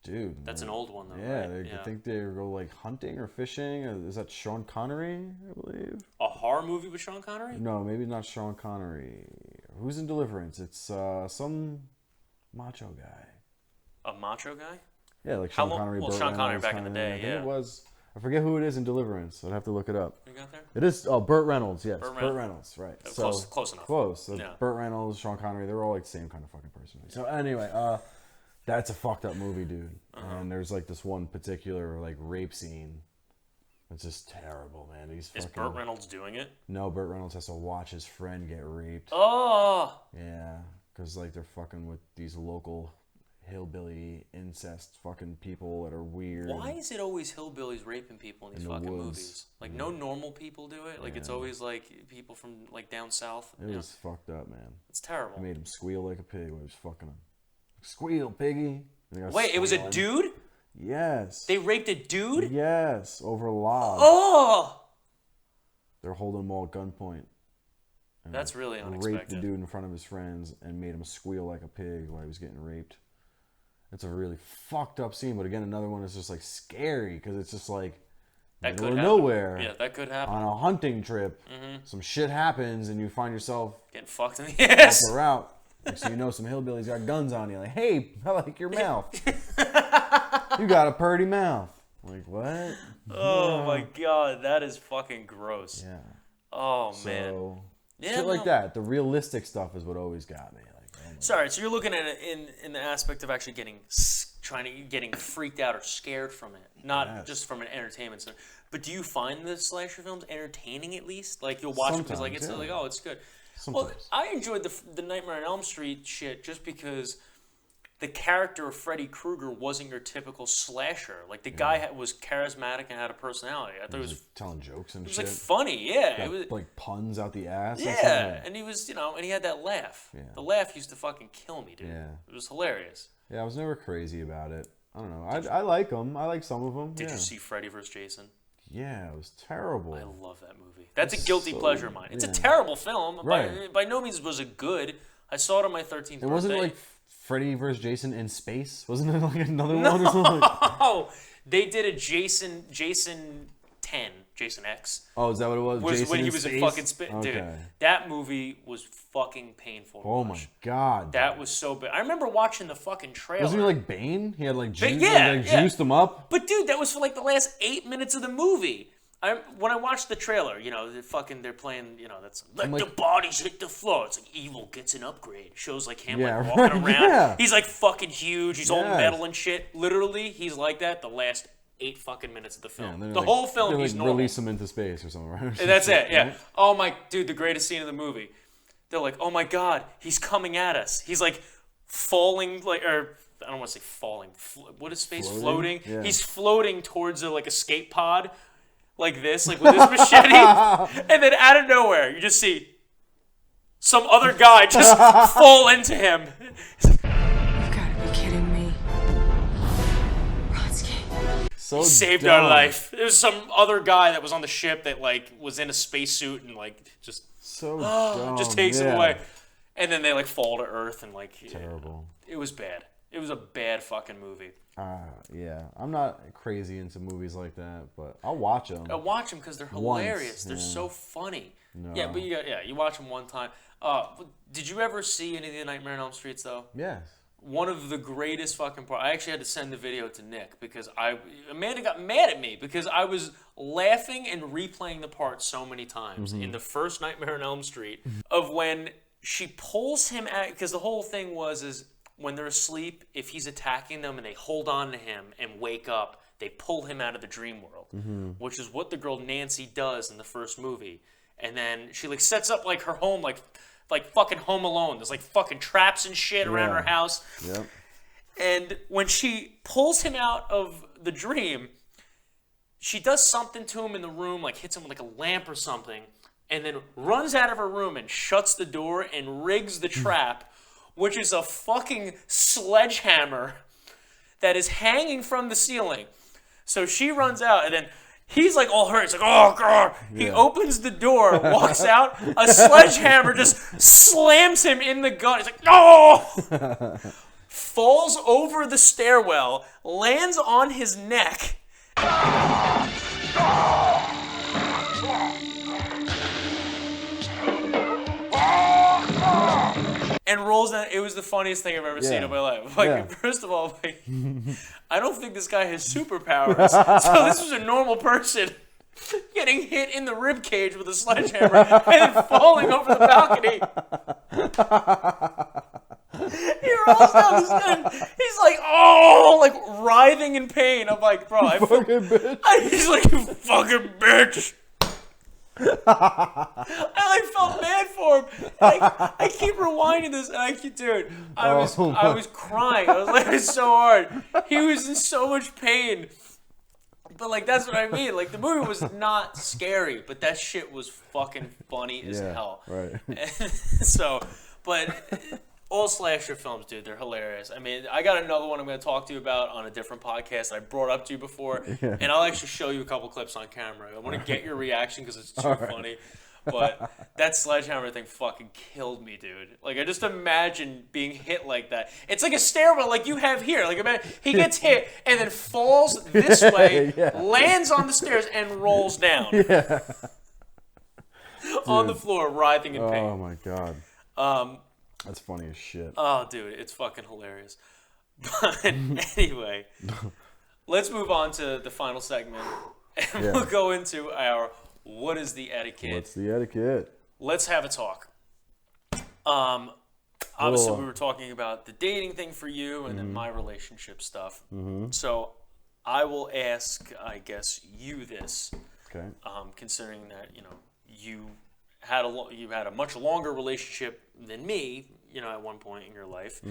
Speaker 1: Dude.
Speaker 2: That's an old one though,
Speaker 1: Yeah,
Speaker 2: right?
Speaker 1: I think they go like hunting or fishing. Is that Sean Connery? I believe.
Speaker 2: A horror movie with Sean Connery?
Speaker 1: No, maybe not Sean Connery. Who's in Deliverance? It's some macho guy.
Speaker 2: A macho guy?
Speaker 1: Yeah, like
Speaker 2: How
Speaker 1: Sean
Speaker 2: long-
Speaker 1: Connery.
Speaker 2: well,
Speaker 1: Burt
Speaker 2: Sean Connery
Speaker 1: Reynolds
Speaker 2: back in the
Speaker 1: kinda-
Speaker 2: day,
Speaker 1: I think
Speaker 2: yeah.
Speaker 1: it was. I forget who it is in Deliverance. I'd have to look it up.
Speaker 2: You got there?
Speaker 1: It is Burt Reynolds. Yes,
Speaker 2: Burt
Speaker 1: Burt
Speaker 2: Reynolds.
Speaker 1: Reynolds. Right.
Speaker 2: Close enough.
Speaker 1: Close. So
Speaker 2: Yeah.
Speaker 1: Burt Reynolds, Sean Connery. They're all like the same kind of fucking person. So anyway, that's a fucked up movie, dude. And there's like this one particular like rape scene. It's just terrible, man.
Speaker 2: Is Burt Reynolds doing it?
Speaker 1: No, Burt Reynolds has to watch his friend get raped.
Speaker 2: Oh!
Speaker 1: Yeah, because like they're fucking with these local hillbilly incest fucking people that are weird.
Speaker 2: Why is it always hillbillies raping people in these
Speaker 1: In the
Speaker 2: fucking
Speaker 1: woods.
Speaker 2: movies? Like no normal people do it. Like it's always like people from like down south.
Speaker 1: It
Speaker 2: Yeah.
Speaker 1: was fucked up, man.
Speaker 2: It's terrible.
Speaker 1: I made him squeal like a pig when he was fucking him. Squeal, piggy. And he got
Speaker 2: Wait, it was a
Speaker 1: squealing.
Speaker 2: dude?
Speaker 1: Yes.
Speaker 2: They raped a dude?
Speaker 1: Yes, over log.
Speaker 2: Oh!
Speaker 1: They're holding him all at gunpoint. And
Speaker 2: That's really
Speaker 1: raped the
Speaker 2: unexpected.
Speaker 1: dude in front of his friends and made him squeal like a pig while he was getting raped. It's a really fucked up scene, but again, another one that's just like scary because it's just like
Speaker 2: That
Speaker 1: middle
Speaker 2: could
Speaker 1: of
Speaker 2: happen.
Speaker 1: nowhere.
Speaker 2: Yeah, that could happen.
Speaker 1: On a hunting trip, some shit happens and you find yourself
Speaker 2: Getting fucked in the ass.
Speaker 1: off the route. Next thing you know, some hillbillies got guns on you. Like, hey, I like your mouth. You got a purty mouth. Like, what?
Speaker 2: Oh my god, that is fucking gross.
Speaker 1: Yeah.
Speaker 2: Oh
Speaker 1: So,
Speaker 2: man. Yeah,
Speaker 1: shit like
Speaker 2: no.
Speaker 1: that. The realistic stuff is what always got me. Like, oh my
Speaker 2: Sorry, so you're looking at it in the aspect of actually getting freaked out or scared from it, not just from an entertainment center. But do you find the slasher films entertaining at least? Like you'll watch it because like it's
Speaker 1: Sometimes,
Speaker 2: like oh it's good.
Speaker 1: Sometimes.
Speaker 2: Well, I enjoyed the Nightmare on Elm Street shit just because the character of Freddy Krueger wasn't your typical slasher. Like the guy was charismatic and had a personality. I thought it was
Speaker 1: telling jokes and
Speaker 2: it was
Speaker 1: shit.
Speaker 2: like funny, yeah.
Speaker 1: Got,
Speaker 2: It was
Speaker 1: like puns out the ass. and
Speaker 2: yeah,
Speaker 1: stuff.
Speaker 2: and he was and he had that laugh.
Speaker 1: Yeah.
Speaker 2: The laugh used to fucking kill me, dude.
Speaker 1: Yeah.
Speaker 2: It was hilarious.
Speaker 1: Yeah, I was never crazy about it. I don't know. I like them. I like some of them.
Speaker 2: Did
Speaker 1: yeah.
Speaker 2: you see Freddy vs. Jason?
Speaker 1: Yeah, it was terrible.
Speaker 2: I love that movie. That's a guilty pleasure of mine. It's a
Speaker 1: yeah.
Speaker 2: terrible film.
Speaker 1: Right.
Speaker 2: By no means was it good. I saw it on my 13th birthday.
Speaker 1: It wasn't like Freddy vs. Jason in space? Wasn't it like another one or something?
Speaker 2: Oh, they did a Jason 10, Jason X.
Speaker 1: Oh, is that what it was?
Speaker 2: Was
Speaker 1: Jason
Speaker 2: when he
Speaker 1: in
Speaker 2: was
Speaker 1: space?
Speaker 2: in fucking space. Dude,
Speaker 1: Okay.
Speaker 2: that movie was fucking painful to
Speaker 1: Oh
Speaker 2: watch.
Speaker 1: my god.
Speaker 2: That was so bad. I remember watching the fucking trailer.
Speaker 1: Wasn't he like Bane? He had like juice,
Speaker 2: yeah, yeah.
Speaker 1: juiced him up.
Speaker 2: But dude, that was for like the last 8 minutes of the movie. When I watched the trailer, they're playing, that's let the bodies hit the floor. It's like evil gets an upgrade. Shows like him
Speaker 1: Yeah,
Speaker 2: like walking
Speaker 1: right,
Speaker 2: around.
Speaker 1: yeah.
Speaker 2: He's like fucking huge. He's all
Speaker 1: Yes.
Speaker 2: metal and shit. Literally, he's like that the last 8 fucking minutes of the
Speaker 1: Yeah,
Speaker 2: film.
Speaker 1: and then
Speaker 2: The
Speaker 1: like,
Speaker 2: whole film
Speaker 1: they,
Speaker 2: he's
Speaker 1: like,
Speaker 2: normal.
Speaker 1: release him into space or something, right?
Speaker 2: And that's it. Yeah.
Speaker 1: Right?
Speaker 2: Oh my dude, the greatest scene of the movie. They're like, oh my god, he's coming at us. He's like falling or I don't want to say falling. What is space? Floating.
Speaker 1: Yeah.
Speaker 2: He's floating towards a like escape pod, like this, like with this machete, and then out of nowhere, you just see some other guy just fall into him.
Speaker 4: You've got to be kidding me. Brodsky.
Speaker 1: So
Speaker 2: Saved
Speaker 1: dumb.
Speaker 2: our life. There was some other guy that was on the ship that like was in a spacesuit and like just
Speaker 1: So dumb.
Speaker 2: just takes him
Speaker 1: yeah.
Speaker 2: away, and then they like fall to earth and like
Speaker 1: Terrible.
Speaker 2: It was bad. It was a bad fucking movie.
Speaker 1: Yeah, I'm not crazy into movies like that, but I'll watch them.
Speaker 2: I watch them because they're
Speaker 1: Once,
Speaker 2: hilarious. They're
Speaker 1: yeah.
Speaker 2: so funny.
Speaker 1: No.
Speaker 2: Yeah, but you watch them one time. Did you ever see any of the Nightmare on Elm Streets though?
Speaker 1: Yes.
Speaker 2: One of the greatest fucking parts. I actually had to send the video to Nick because Amanda got mad at me because I was laughing and replaying the part so many times in the first Nightmare on Elm Street of when she pulls him out, because the whole thing is when they're asleep, if he's attacking them and they hold on to him and wake up, they pull him out of the dream world, which is what the girl Nancy does in the first movie. And then she like sets up like her home like fucking Home Alone. There's like fucking traps and shit around her house.
Speaker 1: Yep.
Speaker 2: And when she pulls him out of the dream, she does something to him in the room, like hits him with like a lamp or something, and then runs out of her room and shuts the door and rigs the trap, which is a fucking sledgehammer that is hanging from the ceiling. So she runs out, and then he's like all hurt. He's like, oh, God. He opens the door, walks out. A sledgehammer just slams him in the gut. He's like, no! Falls over the stairwell, lands on his neck. And rolls down. It was the funniest thing I've ever seen in my life. Like, first of all, like, I don't think this guy has superpowers. So this was a normal person getting hit in the rib cage with a sledgehammer and falling over the balcony. He rolls down this and he's like, oh, like writhing in pain. I'm like, bro,
Speaker 1: Fucking bitch.
Speaker 2: he's like, you fucking bitch. I like felt bad for him. Like, I keep rewinding this, and I keep, dude. I was crying. I was laughing so hard. He was in so much pain. But like, that's what I mean. Like, the movie was not scary, but that shit was fucking funny as hell.
Speaker 1: Right.
Speaker 2: So, but All slasher films, dude, they're hilarious. I mean, I got another one I'm going to talk to you about on a different podcast that I brought up to you before, and I'll actually show you a couple clips on camera. I want to get your reaction because it's too funny. But that sledgehammer thing fucking killed me, dude. Like, I just imagine being hit like that. It's like a stairwell like you have here. Like, imagine he gets hit and then falls this way, lands on the stairs, and rolls down. On the floor, writhing in pain.
Speaker 1: Oh, my God. That's funny as shit.
Speaker 2: Oh, dude, it's fucking hilarious. But anyway, let's move on to the final segment. And we'll go into our what is the etiquette?
Speaker 1: What's the etiquette?
Speaker 2: Let's have a talk. Obviously, we were talking about the dating thing for you and then my relationship stuff. So I will ask, I guess, you this.
Speaker 1: Okay.
Speaker 2: Considering that, you had a much longer relationship than me, at one point in your life.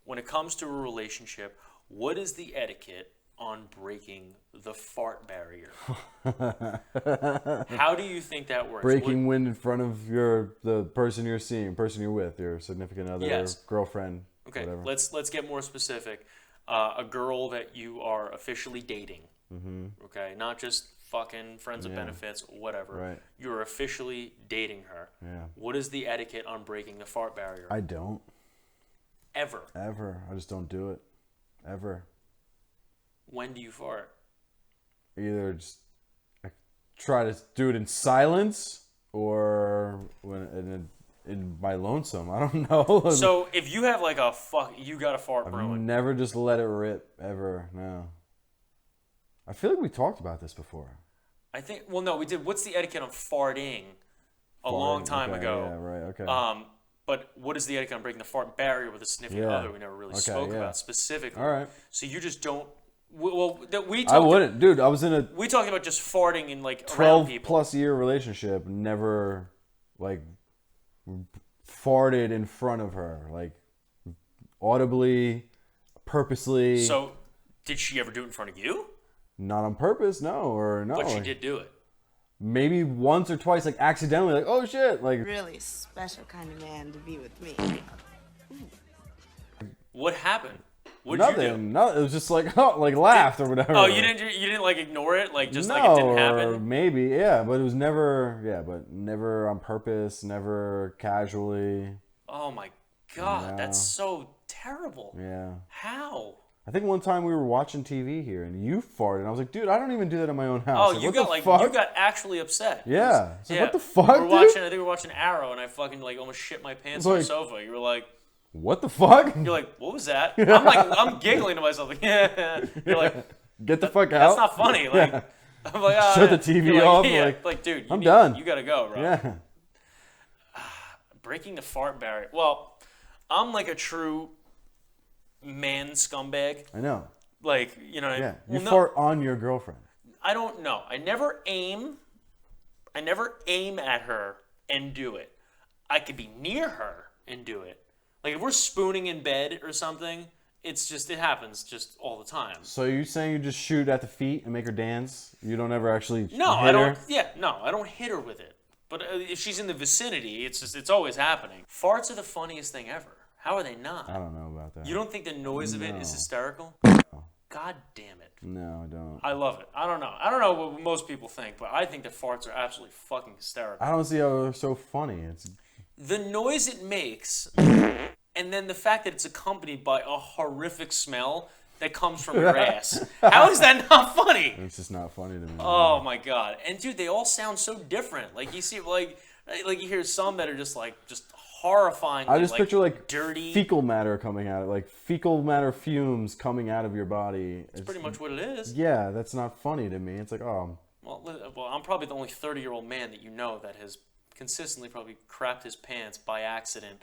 Speaker 2: When it comes to a relationship, what is the etiquette on breaking the fart barrier? How do you think that works?
Speaker 1: Breaking wind in front of the person you're seeing, person you're with, your significant other, girlfriend,
Speaker 2: okay,
Speaker 1: whatever.
Speaker 2: let's get more specific. A girl that you are officially dating. Okay, not just fucking friends of benefits, whatever.
Speaker 1: Right.
Speaker 2: You're officially dating her.
Speaker 1: Yeah.
Speaker 2: What is the etiquette on breaking the fart barrier?
Speaker 1: I don't.
Speaker 2: Ever.
Speaker 1: I just don't do it. Ever.
Speaker 2: When do you fart?
Speaker 1: Either just I try to do it in silence or when in my lonesome. I don't know.
Speaker 2: So if you have like you got a fart
Speaker 1: I've
Speaker 2: brewing.
Speaker 1: never just let it rip ever. No. I feel like we talked about this before.
Speaker 2: I think. Well, no, we did. What's the etiquette on farting? A long time ago.
Speaker 1: Yeah. Right. Okay.
Speaker 2: But what is the etiquette on breaking the fart barrier with a significant other? We never really spoke about specifically.
Speaker 1: All right.
Speaker 2: So you just don't. Well, we talked.
Speaker 1: I wouldn't, dude. I was in a
Speaker 2: We talked about just farting in like around people.
Speaker 1: 12+ year relationship. Never like farted in front of her, like audibly, purposely.
Speaker 2: So, did she ever do it in front of you?
Speaker 1: Not on purpose, no.
Speaker 2: But she did do it.
Speaker 1: Maybe once or twice, like accidentally, like oh shit, like.
Speaker 5: Really special kind of man to be with me.
Speaker 2: What happened? What
Speaker 1: Nothing.
Speaker 2: did you do?
Speaker 1: No, it was just like like laughed or whatever.
Speaker 2: Oh, you didn't like ignore it, like just
Speaker 1: no,
Speaker 2: like it didn't
Speaker 1: or
Speaker 2: happen.
Speaker 1: maybe yeah, but it was never on purpose, never casually.
Speaker 2: Oh my god,
Speaker 1: No.
Speaker 2: that's so terrible.
Speaker 1: Yeah.
Speaker 2: How?
Speaker 1: I think one time we were watching TV here and you farted and I was like, dude, I don't even do that in my own house.
Speaker 2: Oh,
Speaker 1: Like,
Speaker 2: you
Speaker 1: what
Speaker 2: got
Speaker 1: the
Speaker 2: like
Speaker 1: fuck?
Speaker 2: you got actually upset.
Speaker 1: Yeah. It's like, what the fuck,
Speaker 2: We were
Speaker 1: dude?
Speaker 2: watching. I think we were watching Arrow, and I fucking like almost shit my pants on the
Speaker 1: Like-
Speaker 2: sofa. You were like,
Speaker 1: What the fuck?
Speaker 2: you're like, what was that? I'm giggling to myself. Like, yeah. You're like,
Speaker 1: Get the fuck out.
Speaker 2: that's not funny. Like,
Speaker 1: Yeah.
Speaker 2: I'm like, oh,
Speaker 1: Shut
Speaker 2: yeah.
Speaker 1: the TV
Speaker 2: You're
Speaker 1: off,
Speaker 2: Like,
Speaker 1: like,
Speaker 2: dude,
Speaker 1: I'm done.
Speaker 2: You gotta go, bro.
Speaker 1: Yeah.
Speaker 2: Breaking the fart barrier. Well, I'm like a true man scumbag.
Speaker 1: I know.
Speaker 2: Like,
Speaker 1: Yeah. You
Speaker 2: well, no,
Speaker 1: fart on your girlfriend.
Speaker 2: I don't know. I never aim at her and do it. I could be near her and do it. Like if we're spooning in bed or something, it happens just all the time.
Speaker 1: So you're saying you just shoot at the feet and make her dance? You don't ever actually
Speaker 2: No,
Speaker 1: hit
Speaker 2: I don't.
Speaker 1: her?
Speaker 2: Yeah, no, I don't hit her with it. But if she's in the vicinity, it's always happening. Farts are the funniest thing ever. How are they not?
Speaker 1: I don't know about that.
Speaker 2: You don't think the noise of it is hysterical? God damn it.
Speaker 1: No, I don't.
Speaker 2: I love it. I don't know. I don't know what most people think, but I think that farts are absolutely fucking hysterical.
Speaker 1: I don't see how they're so funny. It's
Speaker 2: The noise it makes, and then the fact that it's accompanied by a horrific smell that comes from your ass. How is that not funny?
Speaker 1: it's just not funny to me.
Speaker 2: Oh my god! And dude, they all sound so different. Like you see, like you hear some that are just horrifying.
Speaker 1: I just picture like
Speaker 2: dirty.
Speaker 1: fecal matter coming out, like fecal matter fumes coming out of your body. It's
Speaker 2: Pretty much what it is.
Speaker 1: Yeah, that's not funny to me. It's like, oh,
Speaker 2: Well, I'm probably the only 30-year-old man that you know that has consistently probably crapped his pants by accident.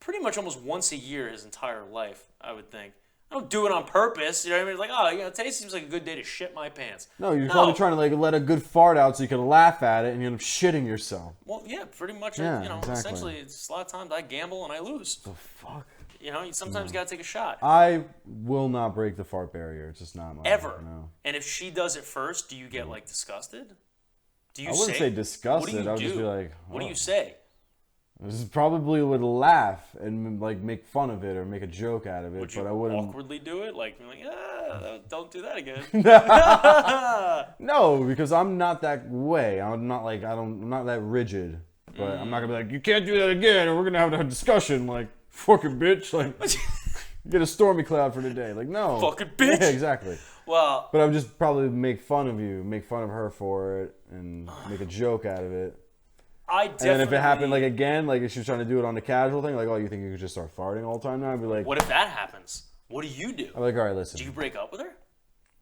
Speaker 2: Pretty much almost once a year his entire life, I would think. I don't do it on purpose. You know what I mean? It's like, oh, today seems like a good day to shit my pants.
Speaker 1: no, you're probably trying to like let a good fart out so you can laugh at it and you end up shitting yourself.
Speaker 2: Well, yeah, pretty much.
Speaker 1: Yeah, exactly.
Speaker 2: Essentially, it's a lot of times I gamble and I lose.
Speaker 1: The fuck.
Speaker 2: You know, you sometimes gotta take a shot.
Speaker 1: I will not break the fart barrier. It's just not my
Speaker 2: Ever.
Speaker 1: No.
Speaker 2: And if she does it first, do you get like disgusted? Do you
Speaker 1: I wouldn't say disgusted.
Speaker 2: What do you
Speaker 1: I would
Speaker 2: do?
Speaker 1: just be like,
Speaker 2: What do
Speaker 1: oh.
Speaker 2: you say?
Speaker 1: I probably would laugh and like make fun of it or make a joke out of it,
Speaker 2: Would you
Speaker 1: but I wouldn't.
Speaker 2: awkwardly do it? Like, don't do that again.
Speaker 1: No, because I'm not that way. I'm not like I'm not that rigid. But I'm not gonna be like, you can't do that again, or we're gonna have a discussion. Like, fucking bitch, like, get a stormy cloud for today. Like, no,
Speaker 2: Fucking bitch.
Speaker 1: Yeah, exactly.
Speaker 2: Well,
Speaker 1: But I would just probably make fun of you, make fun of her for it, and make a joke out of it.
Speaker 2: I
Speaker 1: And
Speaker 2: definitely.
Speaker 1: then if it happened like again, like if she was trying to do it on the casual thing, like, oh, you think you could just start farting all the time now? I'd be like,
Speaker 2: What if that happens? What do you do?
Speaker 1: I'm like, all right, listen.
Speaker 2: Do you break up with her?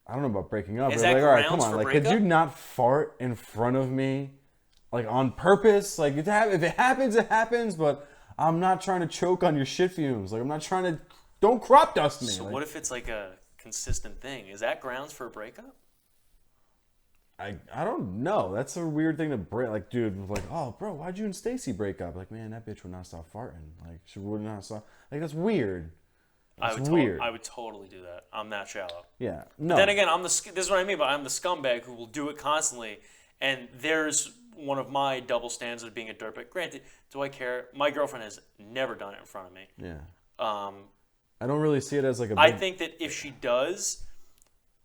Speaker 1: I don't know about breaking up.
Speaker 2: Is
Speaker 1: But
Speaker 2: that
Speaker 1: like, all right, come
Speaker 2: grounds
Speaker 1: on,
Speaker 2: for
Speaker 1: like, could
Speaker 2: breakup?
Speaker 1: you not fart in front of me, like on purpose? Like, if it happens, it happens. But I'm not trying to choke on your shit fumes. Like, I'm not trying to. Don't crop dust me.
Speaker 2: So
Speaker 1: Like,
Speaker 2: what if it's like a consistent thing? Is that grounds for a breakup?
Speaker 1: I don't know. That's a weird thing to break. Like, dude, like, oh, bro, why'd you and Stacy break up? Like, man, that bitch would not stop farting. Like, she would not stop. Like, that's weird. That's weird.
Speaker 2: I would totally do that. I'm that shallow.
Speaker 1: Yeah. No.
Speaker 2: Then again, this is what I mean by I'm the scumbag who will do it constantly. And there's one of my double standards of being a dirtbag. Granted, do I care? My girlfriend has never done it in front of me.
Speaker 1: Yeah.
Speaker 2: Um,
Speaker 1: I don't really see it as like a. Big,
Speaker 2: I think that if she does,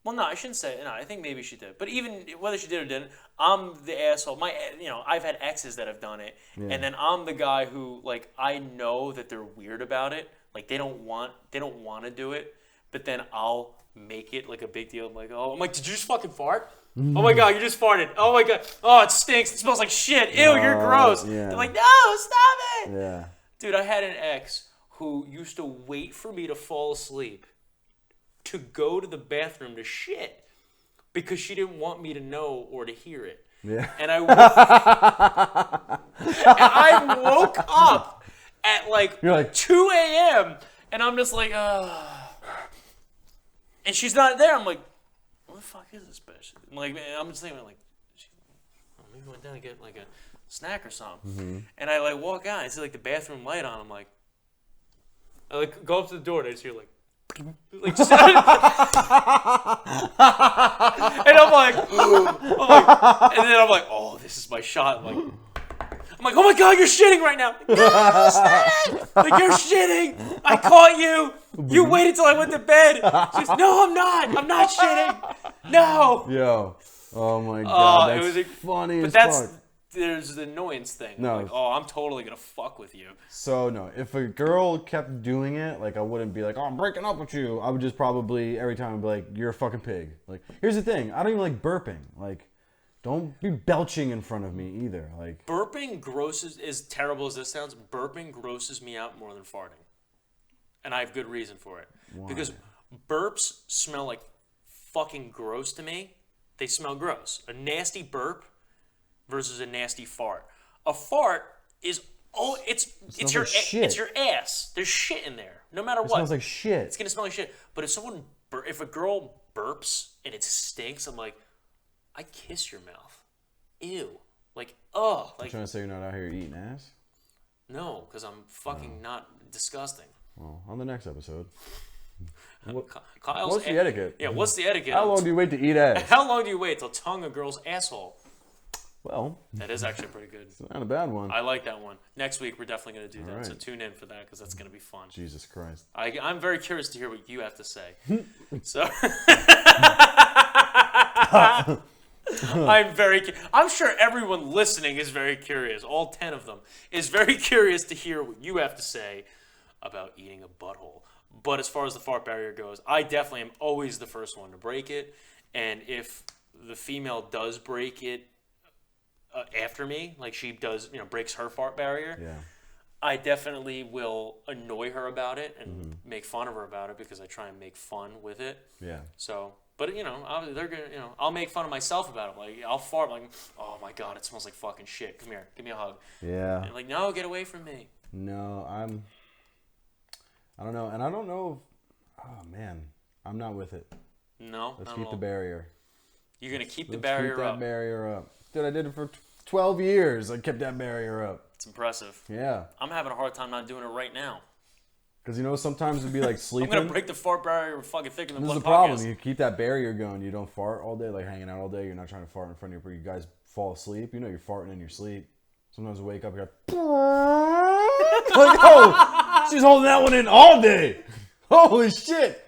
Speaker 2: well, no, I shouldn't say. No, I think maybe she did. But even whether she did or didn't, I'm the asshole. I've had exes that have done it, and then I'm the guy who, like, I know that they're weird about it. Like, they don't want to do it, but then I'll make it like a big deal. I'm like, did you just fucking fart? Oh my god, you just farted. Oh my god. Oh, it stinks. It smells like shit. Ew, you're gross.
Speaker 1: Yeah.
Speaker 2: They're like, no, stop it.
Speaker 1: Yeah.
Speaker 2: Dude, I had an ex who used to wait for me to fall asleep to go to the bathroom to shit because she didn't want me to know or to hear it.
Speaker 1: Yeah.
Speaker 2: And I woke up at like,
Speaker 1: You're like
Speaker 2: 2 a.m. and I'm just like, and she's not there. I'm like, what the fuck is this bitch? I'm just thinking like, maybe went down to get like a snack or something.
Speaker 1: Mm-hmm.
Speaker 2: And I like walk out and I see like the bathroom light on. I'm like, I like go up to the door and I just hear like just, and I'm like, and then I'm like, oh, this is my shot. I'm like, oh my god, you're shitting right now. No, stop it! Like, you're shitting. I caught you. You waited till I went to bed. She's, no, I'm not. I'm not shitting. No.
Speaker 1: Yo. Oh my god.
Speaker 2: it
Speaker 1: That's
Speaker 2: was
Speaker 1: funny
Speaker 2: But
Speaker 1: as
Speaker 2: that's
Speaker 1: fuck.
Speaker 2: there's the annoyance thing.
Speaker 1: No.
Speaker 2: Like, oh, I'm totally gonna fuck with you.
Speaker 1: So no, if a girl kept doing it, like I wouldn't be like, oh, I'm breaking up with you. I would just probably every time be like, you're a fucking pig. Like, here's the thing, I don't even like burping. Like, don't be belching in front of me either. Like,
Speaker 2: Burping grosses, as terrible as this sounds, burping grosses me out more than farting. And I have good reason for it.
Speaker 1: Why?
Speaker 2: Because burps smell like fucking gross to me. They smell gross. A nasty burp versus a nasty fart. A fart is it's your
Speaker 1: like shit.
Speaker 2: it's your ass. There's shit in there. No matter
Speaker 1: it
Speaker 2: what.
Speaker 1: smells like shit.
Speaker 2: It's gonna smell like shit. But if a girl burps and it stinks, I'm like, I kiss your mouth. Ew. Like, ugh.
Speaker 1: You
Speaker 2: Like,
Speaker 1: trying to say you're not out here eating ass?
Speaker 2: no, because I'm fucking not disgusting.
Speaker 1: Well, on the next episode.
Speaker 2: Kyle's
Speaker 1: What's the etiquette?
Speaker 2: Yeah, what's the etiquette?
Speaker 1: How long do you wait to eat ass?
Speaker 2: How long do you wait till tongue a girl's asshole?
Speaker 1: Well,
Speaker 2: That is actually pretty good.
Speaker 1: it's not a bad one.
Speaker 2: I like that one. Next week, we're definitely going to do that.
Speaker 1: All
Speaker 2: So
Speaker 1: right.
Speaker 2: tune in for that because that's going to be fun.
Speaker 1: Jesus Christ.
Speaker 2: I'm very curious to hear what you have to say. So I'm sure everyone listening is very curious. All 10 of them is very curious to hear what you have to say about eating a butthole. But as far as the fart barrier goes, I definitely am always the first one to break it. And if the female does break it after me, like she does, breaks her fart barrier,
Speaker 1: Yeah.
Speaker 2: I definitely will annoy her about it and make fun of her about it because I try and make fun with it.
Speaker 1: Yeah.
Speaker 2: So, but they're gonna, I'll make fun of myself about it. Like, I'll fart, like, oh my god, it smells like fucking shit. Come here, give me a hug.
Speaker 1: Yeah.
Speaker 2: And like, no, get away from me.
Speaker 1: No, I don't know. And I don't know if, oh man, I'm not with it.
Speaker 2: No,
Speaker 1: Let's
Speaker 2: not
Speaker 1: keep
Speaker 2: at
Speaker 1: the
Speaker 2: all.
Speaker 1: barrier.
Speaker 2: You're gonna keep the
Speaker 1: Let's
Speaker 2: barrier
Speaker 1: keep that
Speaker 2: up.
Speaker 1: barrier up. Dude, I did it for 12 years. I kept that barrier up.
Speaker 2: It's impressive.
Speaker 1: Yeah.
Speaker 2: I'm having a hard time not doing it right now.
Speaker 1: Because, sometimes it'd be like
Speaker 2: I'm
Speaker 1: sleeping.
Speaker 2: gonna break the fart barrier fucking thicker than
Speaker 1: This is
Speaker 2: blood
Speaker 1: the problem.
Speaker 2: podcast.
Speaker 1: You keep that barrier going. You don't fart all day, like hanging out all day. You're not trying to fart in front of you guys fall asleep. You're farting in your sleep. Sometimes I wake up and go, like, oh, she's holding that one in all day. Holy shit.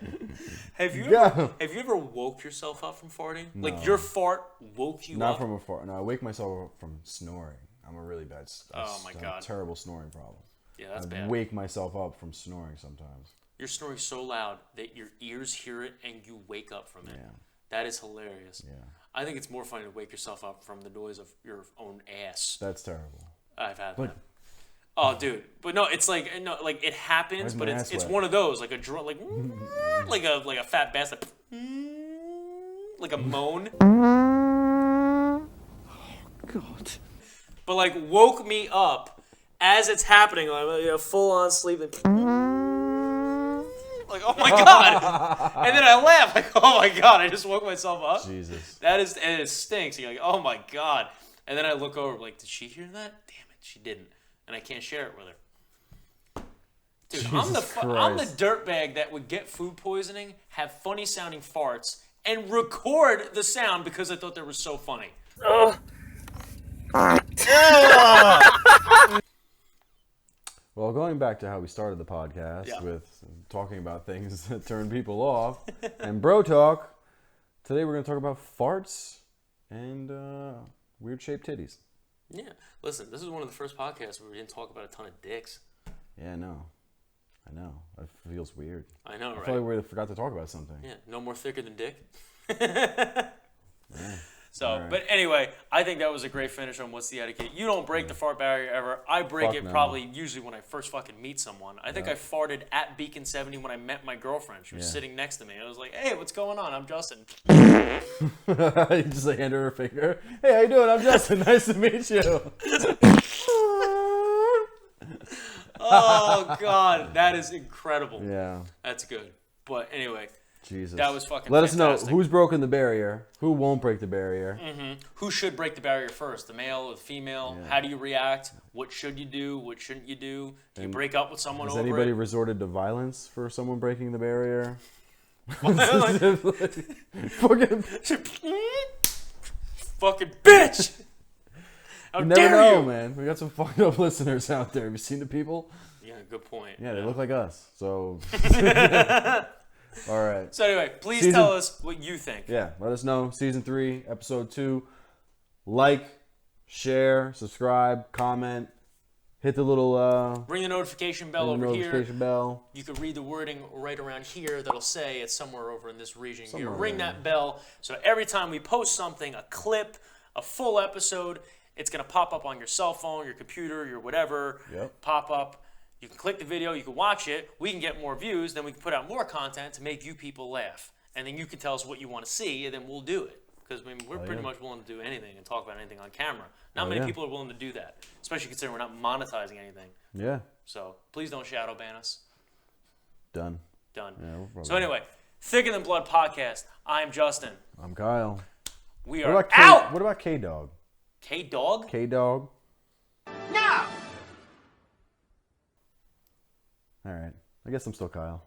Speaker 2: Have you
Speaker 1: Yeah.
Speaker 2: ever woke yourself up from farting?
Speaker 1: No.
Speaker 2: Like your fart woke you
Speaker 1: Not
Speaker 2: up?
Speaker 1: from a fart. No, I wake myself up from snoring. I'm a really bad.
Speaker 2: Oh my God.
Speaker 1: Terrible snoring problem.
Speaker 2: Yeah, that's
Speaker 1: I
Speaker 2: bad.
Speaker 1: wake myself up from snoring sometimes.
Speaker 2: You're snoring so loud that your ears hear it and you wake up from it.
Speaker 1: Yeah.
Speaker 2: That is hilarious.
Speaker 1: Yeah.
Speaker 2: I think it's more funny to wake yourself up from the noise of your own ass.
Speaker 1: That's terrible.
Speaker 2: I've had
Speaker 1: But-
Speaker 2: that. Oh, dude, but no, it's like like it happens,
Speaker 1: Why's
Speaker 2: but
Speaker 1: my
Speaker 2: it's
Speaker 1: ass wet?
Speaker 2: one of those like a drum, like a fat bass, like a moan.
Speaker 1: God.
Speaker 2: But like woke me up as it's happening, like full on sleep. Like, oh my God! And then I laugh, like, oh my God, I just woke myself up.
Speaker 1: Jesus.
Speaker 2: That is, and it stinks. You're like, oh my God. And then I look over, like, did she hear that? Damn it, she didn't. And I can't share it with her. Dude, I'm the dirtbag that would get food poisoning, have funny sounding farts, and record the sound because I thought they were so funny.
Speaker 1: Well, going back to how we started the podcast
Speaker 2: Yeah.
Speaker 1: with talking about things that turn people off and bro talk, today we're going to talk about farts and weird shaped titties.
Speaker 2: Yeah. Listen, this is one of the first podcasts where we didn't talk about a ton of dicks.
Speaker 1: Yeah, I know. It feels weird.
Speaker 2: I know,
Speaker 1: I
Speaker 2: right?
Speaker 1: feel like we forgot to talk about something.
Speaker 2: Yeah, no more thicker than dick.
Speaker 1: Yeah.
Speaker 2: So,
Speaker 1: All right.
Speaker 2: but anyway, I think that was a great finish on What's the Etiquette. You don't break the fart barrier ever. I break
Speaker 1: Fuck
Speaker 2: it
Speaker 1: no.
Speaker 2: probably usually when I first fucking meet someone. I think
Speaker 1: Yeah.
Speaker 2: I farted at Beacon 70 when I met my girlfriend. She was
Speaker 1: Yeah.
Speaker 2: sitting next to me. I was like, hey, what's going on? I'm Justin.
Speaker 1: You just like hand her her finger. Hey, how you doing? I'm Justin. Nice to meet you.
Speaker 2: Oh, God. That is incredible.
Speaker 1: Yeah.
Speaker 2: That's good. But anyway,
Speaker 1: Jesus.
Speaker 2: that was fucking
Speaker 1: Let us
Speaker 2: fantastic.
Speaker 1: know who's broken the barrier, who won't break the barrier.
Speaker 2: Who should break the barrier first? The male or the female?
Speaker 1: Yeah.
Speaker 2: How do you react? What should you do? What shouldn't you do? Do you
Speaker 1: And
Speaker 2: break up with someone
Speaker 1: Has
Speaker 2: over
Speaker 1: anybody
Speaker 2: it?
Speaker 1: resorted to violence for someone breaking the barrier?
Speaker 2: Fucking bitch! How
Speaker 1: You never
Speaker 2: dare
Speaker 1: know,
Speaker 2: you?
Speaker 1: man. We got some fucked up listeners out there. Have you seen the people?
Speaker 2: Yeah, good point.
Speaker 1: Yeah, they look like us. So, all right.
Speaker 2: So anyway, please
Speaker 1: Season-
Speaker 2: tell us what you think.
Speaker 1: Yeah, let us know. Season 3, episode 2. Like, share, subscribe, comment, hit the little
Speaker 2: Ring the notification bell over
Speaker 1: notification
Speaker 2: here.
Speaker 1: bell.
Speaker 2: You can read the wording right around here that'll say it's somewhere over in this region
Speaker 1: Somewhere
Speaker 2: here. Ring
Speaker 1: around
Speaker 2: that bell so every time we post something, a clip, a full episode, it's going to pop up on your cell phone, your computer, your whatever.
Speaker 1: Yep.
Speaker 2: Pop up. You can click the video, you can watch it, we can get more views, then we can put out more content to make you people laugh. And then you can tell us what you want to see, and then we'll do it. Because we're pretty much willing to do anything and talk about anything on camera. Not many people are willing to do that, especially considering we're not monetizing anything.
Speaker 1: Yeah,
Speaker 2: So please don't shadow ban us.
Speaker 1: done.
Speaker 2: Done.
Speaker 1: Yeah, we'll probably-
Speaker 2: So anyway, Thicker Than Blood podcast. I'm Justin.
Speaker 1: I'm Kyle.
Speaker 2: We
Speaker 1: What
Speaker 2: are
Speaker 1: about
Speaker 2: out.
Speaker 1: What about K-Dog?
Speaker 2: K-Dog?
Speaker 1: K-Dog?
Speaker 3: No!
Speaker 1: All right. I guess I'm still Kyle.